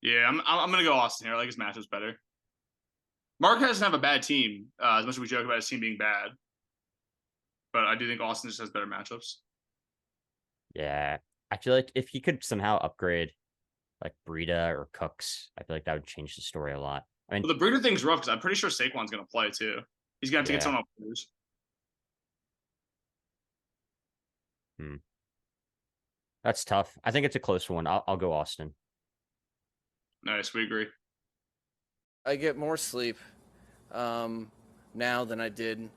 Yeah, I'm going to go Austin here. I like his matchups better. Mark doesn't have a bad team, as much as we joke about his team being bad. But I do think Austin just has better matchups. Yeah. I feel like if he could somehow upgrade Breida or Cooks, I feel like that would change the story a lot. I mean, the Breida thing's rough because I'm pretty sure Saquon's going to play too. He's going to have to get someone else. That's tough. I think it's a close one. I'll go Austin. Nice, we agree. I get more sleep now than I did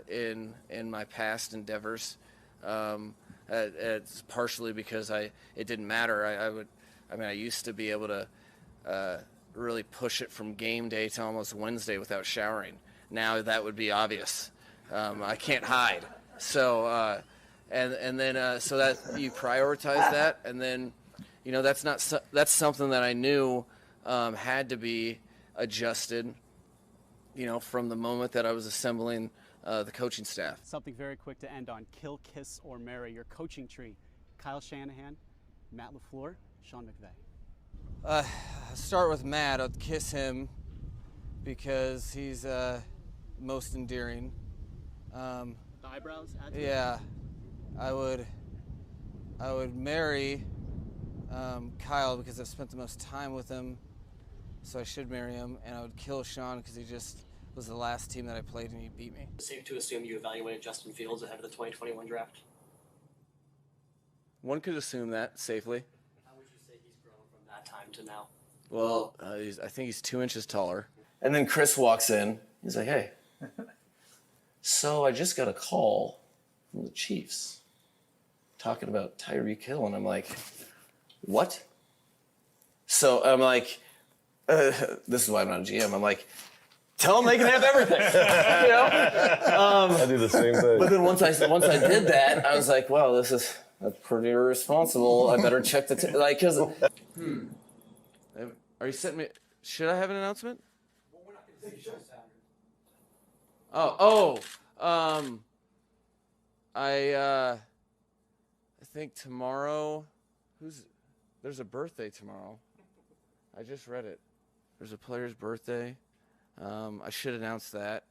in my past endeavors. It's partially because it didn't matter. I used to be able to really push it from game day to almost Wednesday without showering. Now that would be obvious. I can't hide. So and then so that you prioritize that, and then that's something that I knew had to be adjusted. From the moment that I was assembling the coaching staff. Something very quick to end on: kill, kiss, or marry your coaching tree. Kyle Shanahan, Matt LaFleur, Sean McVay. Start with Matt. I'll kiss him because he's most endearing. The eyebrows? Yeah, I would marry Kyle because I've spent the most time with him, so I should marry him. And I would kill Sean because he just was the last team that I played and he beat me. Safe to assume you evaluated Justin Fields ahead of the 2021 draft? One could assume that safely. How would you say he's grown from that time to now? Well, I think he's 2 inches taller. And then Chris walks in. He's like, "Hey, so I just got a call from the Chiefs talking about Tyreek Hill." And I'm like, "What?" So I'm like, this is why I'm not a GM. I'm like, tell them they can have everything. I do the same thing. But then once I did that, I was like, "Wow, that's pretty irresponsible. I better check the because." Are you setting me? Should I have an announcement? Well, we're not going to see you. I think tomorrow. There's a birthday tomorrow. I just read it. There's a player's birthday. I should announce that.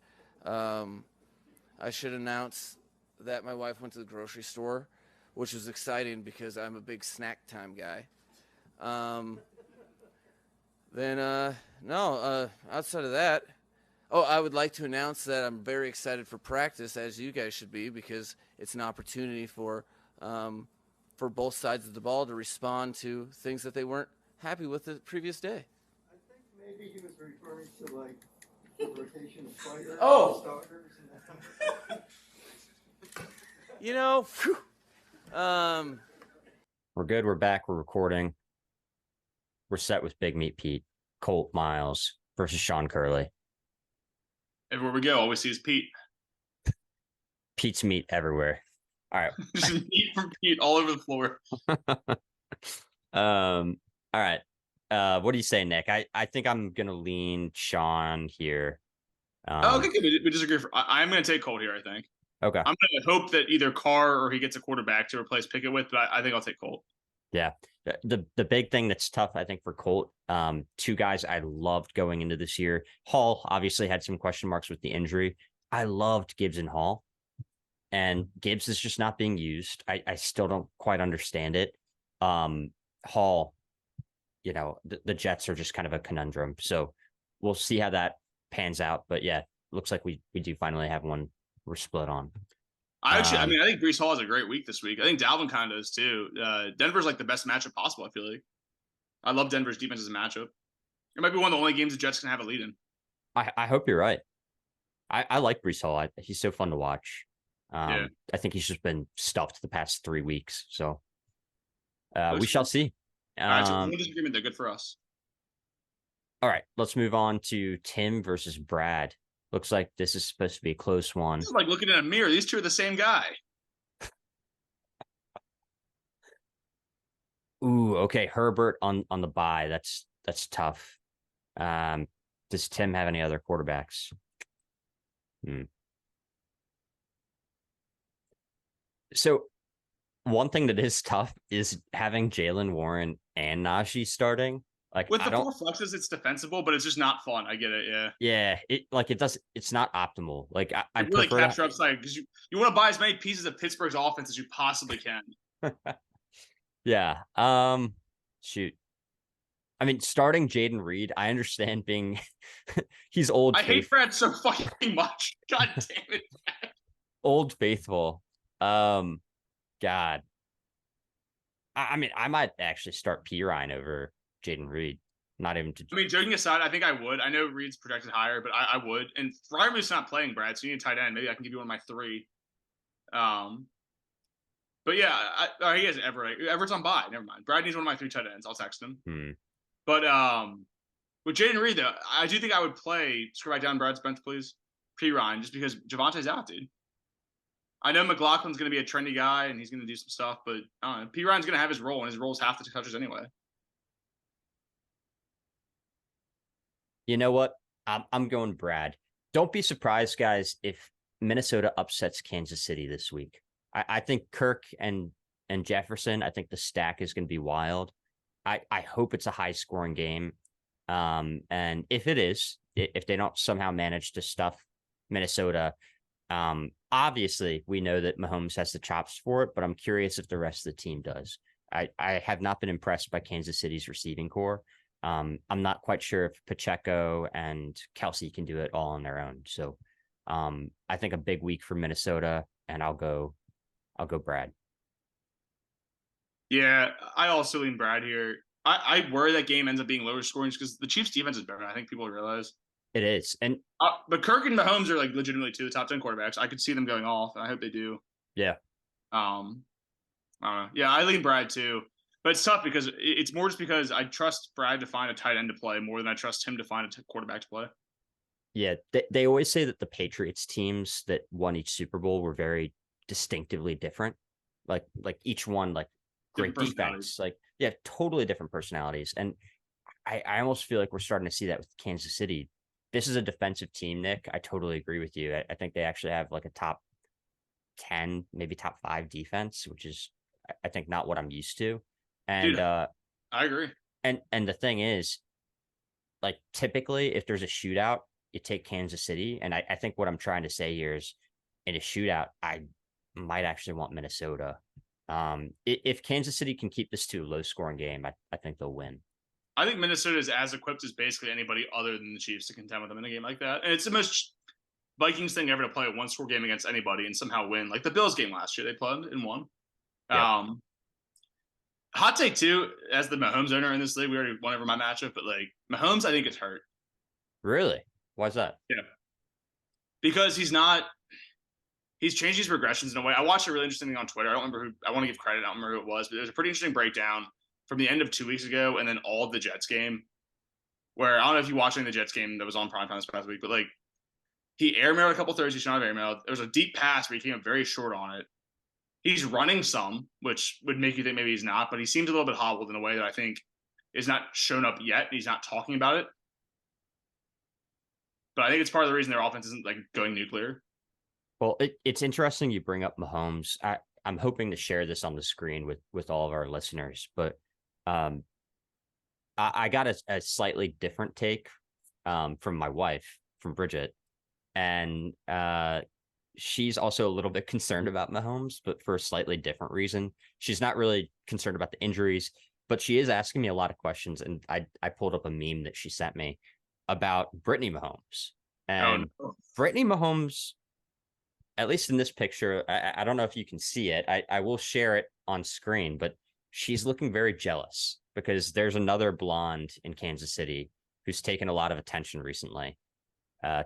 I should announce that my wife went to the grocery store, which was exciting because I'm a big snack time guy. Outside of that, I would like to announce that I'm very excited for practice, as you guys should be, because it's an opportunity for both sides of the ball to respond to things that they weren't happy with the previous day. I think maybe he was referring to like the rotation of players, Oh. starters, and You know, We're good. We're back. We're recording. We're set with Big Meat Pete, Colt Miles versus Sean Curley. Everywhere we go, always sees Pete. Pete's meat everywhere. All right. Just meat from Pete all over the floor. All right. What do you say, Nick? I think I'm gonna lean Sean here. Okay, good. We disagree. I'm going to take Colt here, I think. Okay. I'm going to hope that either Carr or he gets a quarterback to replace Pickett with, but I think I'll take Colt. Yeah. The big thing that's tough, I think, for Colt, two guys I loved going into this year. Hall obviously had some question marks with the injury. I loved Gibbs and Hall, and Gibbs is just not being used. I still don't quite understand it. Hall, the Jets are just kind of a conundrum. So we'll see how that pans out. But yeah, looks like we do finally have one we're split on. I think Breece Hall has a great week this week. I think Dalvin kind of does too. Denver's like the best matchup possible, I feel like. I love Denver's defense as a matchup. It might be one of the only games the Jets can have a lead in. I hope you're right. I like Breece Hall. He's so fun to watch. Yeah. I think he's just been stuffed the past 3 weeks. So we true. shall see. All right, so no disagreement. They're good for us. All right, let's move on to Tim versus Brad. Looks like this is supposed to be a close one. This is like looking in a mirror. These two are the same guy. Ooh, okay. Herbert on the bye. That's tough. Does Tim have any other quarterbacks? So one thing that is tough is having Jalen Warren and Najee starting. Like, with the 4 flexes, it's defensible, but it's just not fun. I get it. Yeah. Yeah. It's not optimal. Like I really prefer capture upside because you want to buy as many pieces of Pittsburgh's offense as you possibly can. Yeah. Shoot. I mean, starting Jaden Reed, I understand being he's old. I hate Brad so fucking much. God damn it, Brad. Old Faithful. God. I mean, I might actually start P. Ryan over Jaden Reed. Not even to. I mean, joking aside, I think I would. I know Reed's projected higher, but I would. And Fryermuth's not playing, Brad, so you need a tight end. Maybe I can give you one of my 3. But yeah, he has Everett. Everett's on bye. Never mind. Brad needs one of my 3 tight ends. I'll text him. But with Jaden Reed, though, I do think I would play. Scroll back down Brad's bench, please. P. Ryan, just because Javonte's out, dude. I know McLaughlin's going to be a trendy guy and he's going to do some stuff, but I don't know. P. Ryan's going to have his role, and his role's half the touches anyway. You know what? I'm going Brad. Don't be surprised, guys, if Minnesota upsets Kansas City this week. I think Kirk and Jefferson, I think the stack is going to be wild. I hope it's a high-scoring game. And if it is, if they don't somehow manage to stuff Minnesota, obviously we know that Mahomes has the chops for it, but I'm curious if the rest of the team does. I have not been impressed by Kansas City's receiving core. I'm not quite sure if Pacheco and Kelsey can do it all on their own. So I think a big week for Minnesota, and I'll go Brad. Yeah, I also lean Brad here. I worry that game ends up being lower scoring because the Chiefs' defense is better. I think people realize it is. And but Kirk and Mahomes are like legitimately 2 of the top 10 quarterbacks. I could see them going off, and I hope they do. Yeah. I don't know. Yeah, I lean Brad too, but it's tough because it's more just because I trust Brad to find a tight end to play more than I trust him to find a quarterback to play. Yeah, they always say that the Patriots teams that won each Super Bowl were very distinctively different. Like each one, like great defense, like totally different personalities. And I almost feel like we're starting to see that with Kansas City. This is a defensive team, Nick. I totally agree with you. I think they actually have like a top 10, maybe top 5 defense, which is, I think, not what I'm used to. And Dude, I agree. And the thing is, like, typically if there's a shootout, you take Kansas City. And I think what I'm trying to say here is in a shootout, I might actually want Minnesota. If Kansas City can keep this to a low scoring game, I think they'll win. I think Minnesota is as equipped as basically anybody other than the Chiefs to contend with them in a game like that. And it's the most Vikings thing ever to play a one score game against anybody and somehow win. Like the Bills game last year, they played and won. Yep. Hot take too, as the Mahomes owner in this league, we already won over my matchup, but like Mahomes, I think is hurt. Really? Why's that? Yeah. Because he's changed his regressions in a way. I watched a really interesting thing on Twitter. I don't remember who, I want to give credit. I don't remember who it was, but there's a pretty interesting breakdown from the end of 2 weeks ago and then all of the Jets game, where I don't know if you watching the Jets game that was on primetime this past week, but like he airmailed a couple throws he should not have airmailed. There was a deep pass where he came up very short on it. He's running some, which would make you think maybe he's not, but he seems a little bit hobbled in a way that I think is not shown up yet. And he's not talking about it. But I think it's part of the reason their offense isn't like going nuclear. Well, it's interesting you bring up Mahomes. I'm hoping to share this on the screen with all of our listeners, but I got a slightly different take from my wife, from Bridget, and she's also a little bit concerned about Mahomes, but for a slightly different reason. She's not really concerned about the injuries, but she is asking me a lot of questions, and I pulled up a meme that she sent me about Brittany Mahomes. And Brittany Mahomes, at least in this picture, I don't know if you can see it. I will share it on screen, but she's looking very jealous because there's another blonde in Kansas City who's taken a lot of attention recently.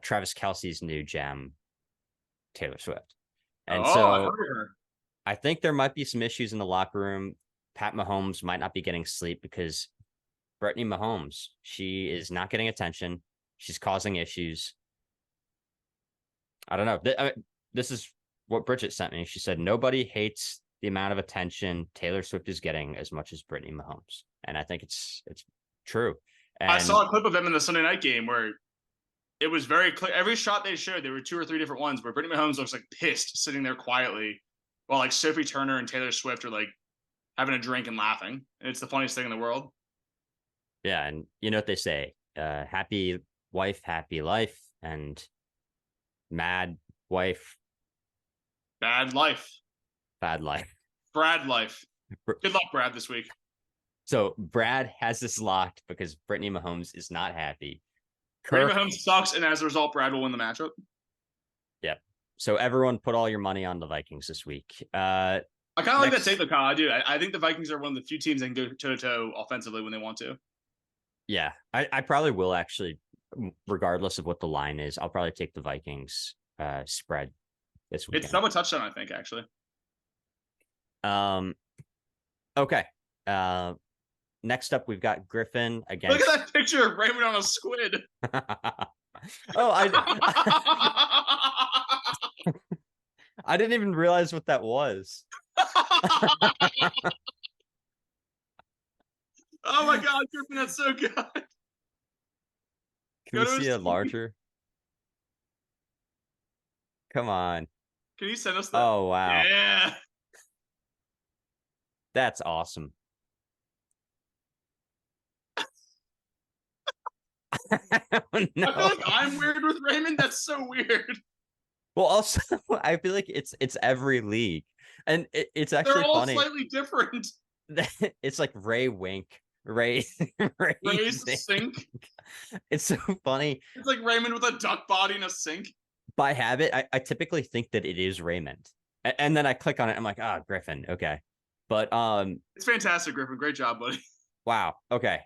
Travis Kelce's new gem, Taylor Swift. And so I think there might be some issues in the locker room. Pat Mahomes might not be getting sleep because Brittany Mahomes, she is not getting attention. She's causing issues. I don't know. This is what Bridget sent me. She said, nobody hates the amount of attention Taylor Swift is getting as much as Brittany Mahomes. And I think it's true. And I saw a clip of them in the Sunday night game where it was very clear. Every shot they showed, there were 2 or 3 different ones where Brittany Mahomes looks like pissed sitting there quietly while like Sophie Turner and Taylor Swift are like having a drink and laughing. And it's the funniest thing in the world. Yeah. And you know what they say, happy wife, happy life, and mad wife, bad life. Bad life. Brad life. Good luck, Brad, this week. So Brad has this locked because Brittany Mahomes is not happy. Brittany Mahomes sucks, and as a result, Brad will win the matchup. Yep. So everyone put all your money on the Vikings this week. I kind of like that take, though, Kyle. I do. I think the Vikings are one of the few teams that can go toe-to-toe offensively when they want to. Yeah, I probably will actually, regardless of what the line is. I'll probably take the Vikings spread this week. It's double touchdown, I think, actually. Okay. Next up, we've got Griffin against. Look at that picture of Raymond on a squid. Oh, I didn't even realize what that was. Oh my God, Griffin, that's so good. Can we see a larger? Come on. Can you send us that? Oh, wow. Yeah. That's awesome. No. I feel like I'm weird with Raymond. That's so weird. Well, also, I feel like it's every league, and it's actually They're all funny. slightly different. It's like Ray Wink, Ray Ray's sink. It's so funny. It's like Raymond with a duck body and a sink. By habit, I typically think that it is Raymond, and then I click on it. I'm like, Griffin. Okay, but it's fantastic, Griffin. Great job, buddy. Wow. Okay.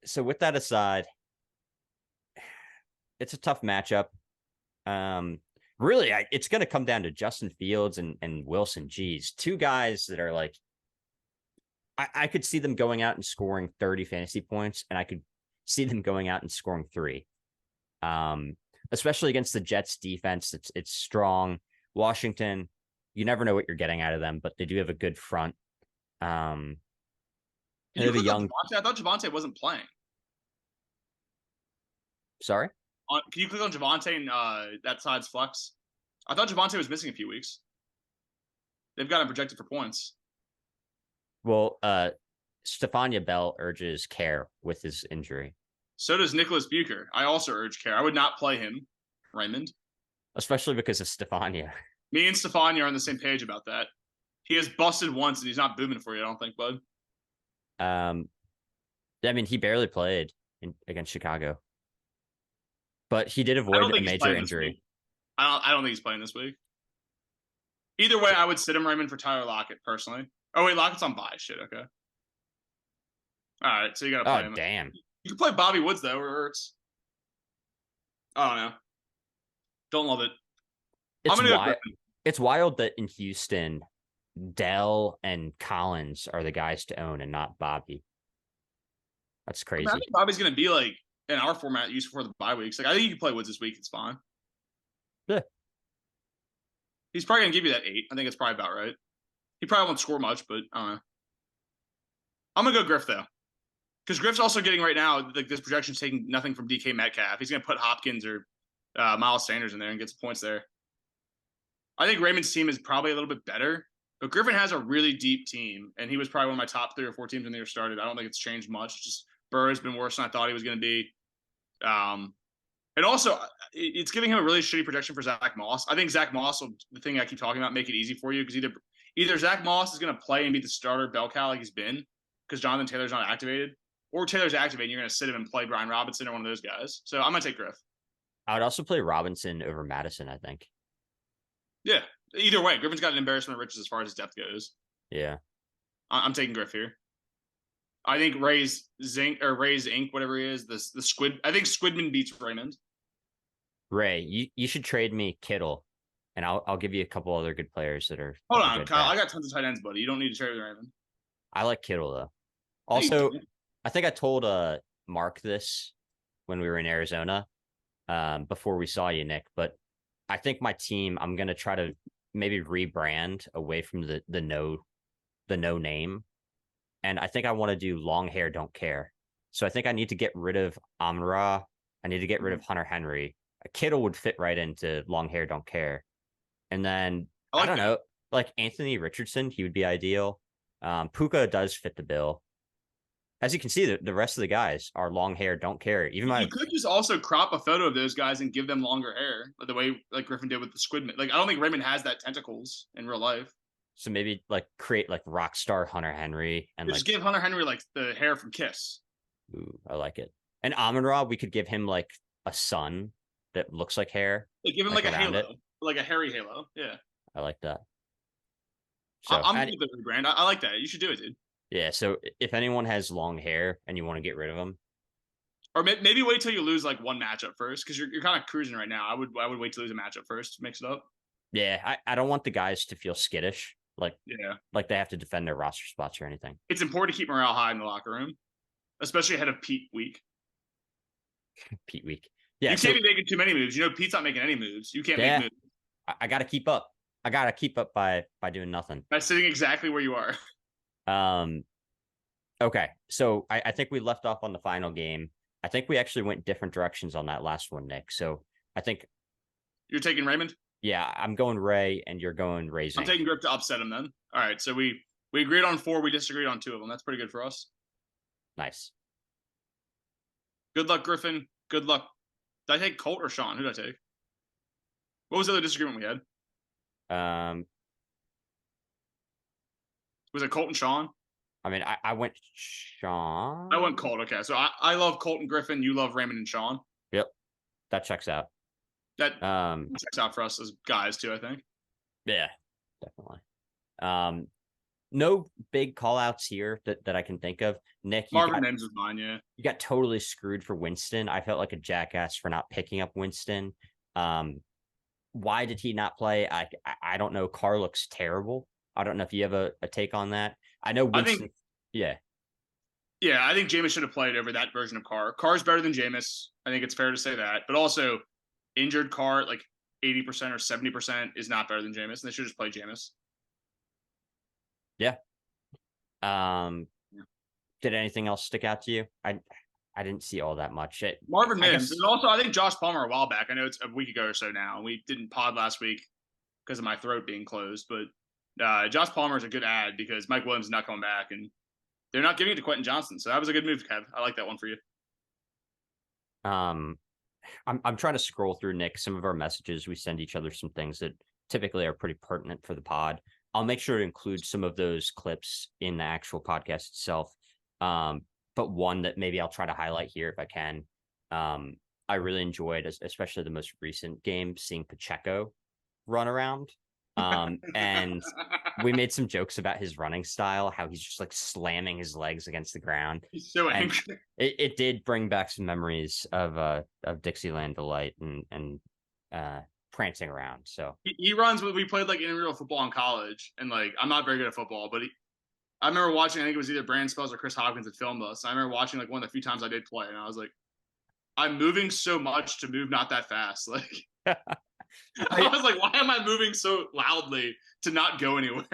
So with that aside, it's a tough matchup. Really, it's going to come down to Justin Fields and Wilson. Geez, 2 guys that are like, I could see them going out and scoring 30 fantasy points, and I could see them going out and scoring 3. Especially against the Jets defense. It's strong. Washington, you never know what you're getting out of them, but they do have a good front. Can you young... I thought Javonte wasn't playing. Sorry? Can you click on Javonte and that side's flex? I thought Javonte was missing a few weeks. They've got him projected for points. Well, Stephania Bell urges care with his injury. So does Nicholas Bucher. I also urge care. I would not play him, Raymond. Especially because of Stefania. Me and Stefania are on the same page about that. He has busted once and he's not booming for you, I don't think, bud. I mean, he barely played against Chicago, but he did I avoid don't a think he's major playing this injury. week. I don't think he's playing this week. Either way, I would sit him, Raymond, for Tyler Lockett, personally. Oh, wait, Lockett's on bye. Shit, okay. All right, so you got to play Oh, him. damn. You can play Bobby Woods, though, or Ertz. I don't know. Don't love it. I'm going to go Griffin. It's wild that in Houston, Dell and Collins are the guys to own and not Bobby. That's crazy. I think Bobby's going to be like in our format used for the bye weeks. Like I think you can play Woods this week. It's fine. Yeah. He's probably going to give you that 8. I think it's probably about right. He probably won't score much, but I don't know. I'm going to go Griff, though. Because Griff's also getting right now, like this projection's taking nothing from DK Metcalf. He's going to put Hopkins or Miles Sanders in there and get some points there. I think Raymond's team is probably a little bit better, but Griffin has a really deep team, and he was probably one of my top 3 or 4 teams when they were started. I don't think it's changed much. It's just Burrow's been worse than I thought he was going to be. And also, it's giving him a really shitty projection for Zach Moss. I think Zach Moss will, the thing I keep talking about, make it easy for you because either Zach Moss is going to play and be the starter bell cow like he's been because Jonathan Taylor's not activated, or Taylor's activated and you're going to sit him and play Brian Robinson or one of those guys. So I'm going to take Griff. I would also play Robinson over Madison, I think. Yeah. Either way, Griffin's got an embarrassment of riches as far as his depth goes. Yeah. I'm taking Griff here. I think Ray's Inc., whatever he is, the Squid. I think Squidman beats Raymond. Ray, you should trade me Kittle, and I'll give you a couple other good players that are. Hold on, Kyle. I got tons of tight ends, buddy. You don't need to trade with Raymond. I like Kittle though. Also, I think I told Mark this when we were in Arizona, before we saw you, Nick. But I think my team, I'm gonna try to maybe rebrand away from the no name. And I think I want to do long hair, don't care. So I think I need to get rid of Amra. I need to get rid of Hunter Henry. A Kittle would fit right into long hair, don't care. And then I don't know, like Anthony Richardson, he would be ideal. Puka does fit the bill. As you can see, the rest of the guys are long hair, don't care. Even you could just also crop a photo of those guys and give them longer hair, the way like Griffin did with the Squidman. Like I don't think Raymond has that tentacles in real life. So maybe like create like rock star Hunter Henry and just give Hunter Henry like the hair from Kiss. Ooh, I like it. And Amon-Ra, we could give him like a sun that looks like hair. Give him like a halo, like a hairy halo. Yeah, I like that. So I'm good with the rebrand. I like that. You should do it, dude. Yeah. So if anyone has long hair and you want to get rid of them, or maybe wait till you lose like one matchup first because you're kind of cruising right now. I would wait to lose a matchup first to mix it up. Yeah, I don't want the guys to feel skittish. Yeah, like they have to defend their roster spots or anything. It's important to keep morale high in the locker room, especially ahead of Pete week. Pete week. Yeah, you can't be making too many moves. You know, Pete's not making any moves. You can't make moves. I got to keep up. I got to keep up by doing nothing. By sitting exactly where you are. Okay, so I think we left off on the final game. I think we actually went different directions on that last one, Nick. So I think you're taking Raymond. Yeah, I'm going Ray, and you're going Ray. I'm taking Grip to upset him then. All right, so we agreed on 4. We disagreed on 2 of them. That's pretty good for us. Nice. Good luck, Griffin. Good luck. Did I take Colt or Sean? Who did I take? What was the other disagreement we had? Was it Colt and Sean? I mean, I went Sean. I went Colt. Okay, so I love Colt and Griffin. You love Raymond and Sean. Yep, that checks out. That checks out for us as guys too, I think. Yeah, definitely. No big call outs here that I can think of. Nick, Marvin Mims is mine, yeah. You got totally screwed for Winston. I felt like a jackass for not picking up Winston. Why did he not play? I don't know. Carr looks terrible. I don't know if you have a take on that. I know Winston. Yeah, I think Jameis should have played over that version of Carr. Carr's better than Jameis. I think it's fair to say that. But also, injured Carr at like 80% or 70% is not better than Jameis, and they should just play Jameis. Yeah. Did anything else stick out to you? I didn't see all that much. Marvin Mims. And also, I think Josh Palmer a while back. I know it's a week ago or so now. We didn't pod last week because of my throat being closed. But Josh Palmer is a good ad because Mike Williams is not coming back. And they're not giving it to Quentin Johnson. So that was a good move, Kev. I like that one for you. I'm trying to scroll through, Nick, some of our messages. We send each other some things that typically are pretty pertinent for the pod. I'll make sure to include some of those clips in the actual podcast itself. But one that maybe I'll try to highlight here if I can. I really enjoyed, especially the most recent game, seeing Pacheco run around. And we made some jokes about his running style, how he's just like slamming his legs against the ground. He's so And angry. it did bring back some memories of Dixieland Delight and prancing around. So He runs. We played like intramural football in college, and like I'm not very good at football, but I remember watching. I think it was either Brandon Spells or Chris Hopkins that filmed us. I remember watching like one of the few times I did play, and I was like, I'm moving so much to move not that fast. Like I was like, why am I moving so loudly to not go anywhere?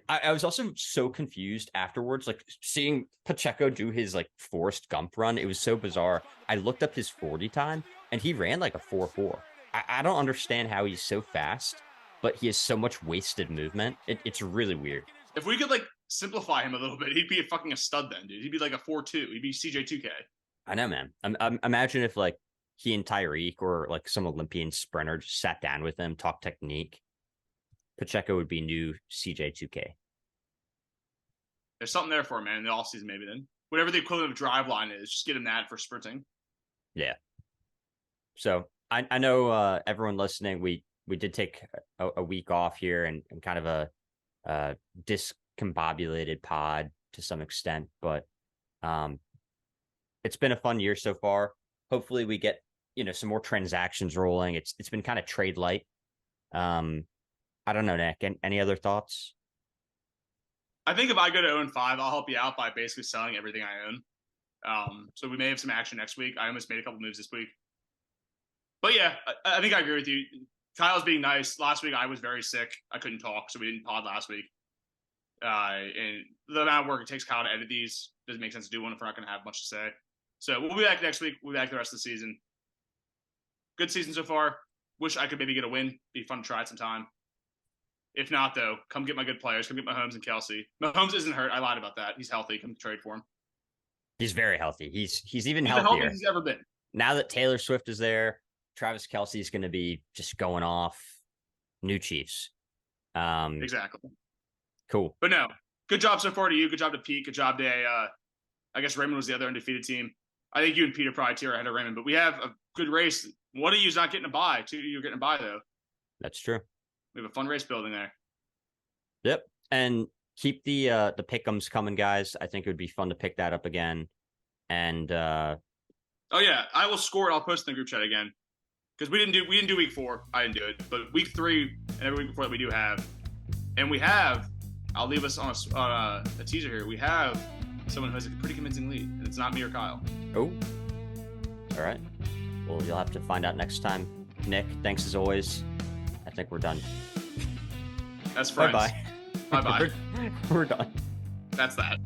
I was also so confused afterwards, like seeing Pacheco do his like Forrest Gump run. It was so bizarre. I looked up his 40 time and he ran like a 4.4. I don't understand how he's so fast, but he has so much wasted movement. It's really weird. If we could like simplify him a little bit, he'd be a stud then, dude. He'd be like a 4.2. He'd be CJ2K. I know, man. Imagine if like he and Tyreek or like some Olympian sprinter just sat down with him, talked technique. Pacheco would be new CJ2K. There's something there for him, man, in the offseason maybe then. Whatever the equivalent of drive line is, just get him that for sprinting. Yeah. So I know everyone listening, we did take a week off here and kind of a discombobulated pod to some extent, but it's been a fun year so far. Hopefully we get, some more transactions rolling. It's been kind of trade light. I don't know, Nick. Any other thoughts? I think if I go to 0-5, I'll help you out by basically selling everything I own. So we may have some action next week. I almost made a couple moves this week. But yeah, I think I agree with you. Kyle's being nice. Last week I was very sick. I couldn't talk, so we didn't pod last week. And the amount of work it takes Kyle to edit these doesn't make sense to do one if we're not going to have much to say. So we'll be back next week. We'll be back the rest of the season. Good season so far. Wish I could maybe get a win. Be fun to try it sometime. If not, though, come get my good players. Come get Mahomes and Kelsey. Mahomes isn't hurt. I lied about that. He's healthy. Come trade for him. He's very healthy. He's even He's healthier. the healthiest he's ever been. Now that Taylor Swift is there, Travis Kelsey is going to be just going off. New Chiefs. Exactly. Cool. But no, good job so far to you. Good job to Pete. Good job to, I guess Raymond was the other undefeated team. I think you and Pete are probably tier ahead of Raymond, but we have a good race. One of you is not getting a bye. Two of you are getting a bye, though. That's true. We have a fun race building there. Yep. And keep the pick'ems coming, guys. I think it would be fun to pick that up again. And oh yeah, I will score it. I'll post in the group chat again. Because we didn't do week 4. I didn't do it. But week 3 and every week before that we do have. And we have, I'll leave us on a teaser here. We have someone who has a pretty convincing lead. And it's not me or Kyle. Oh. All right. Well, you'll have to find out next time. Nick, thanks as always. I think we're done. That's friends. Bye-bye. Bye-bye. We're done. That's that.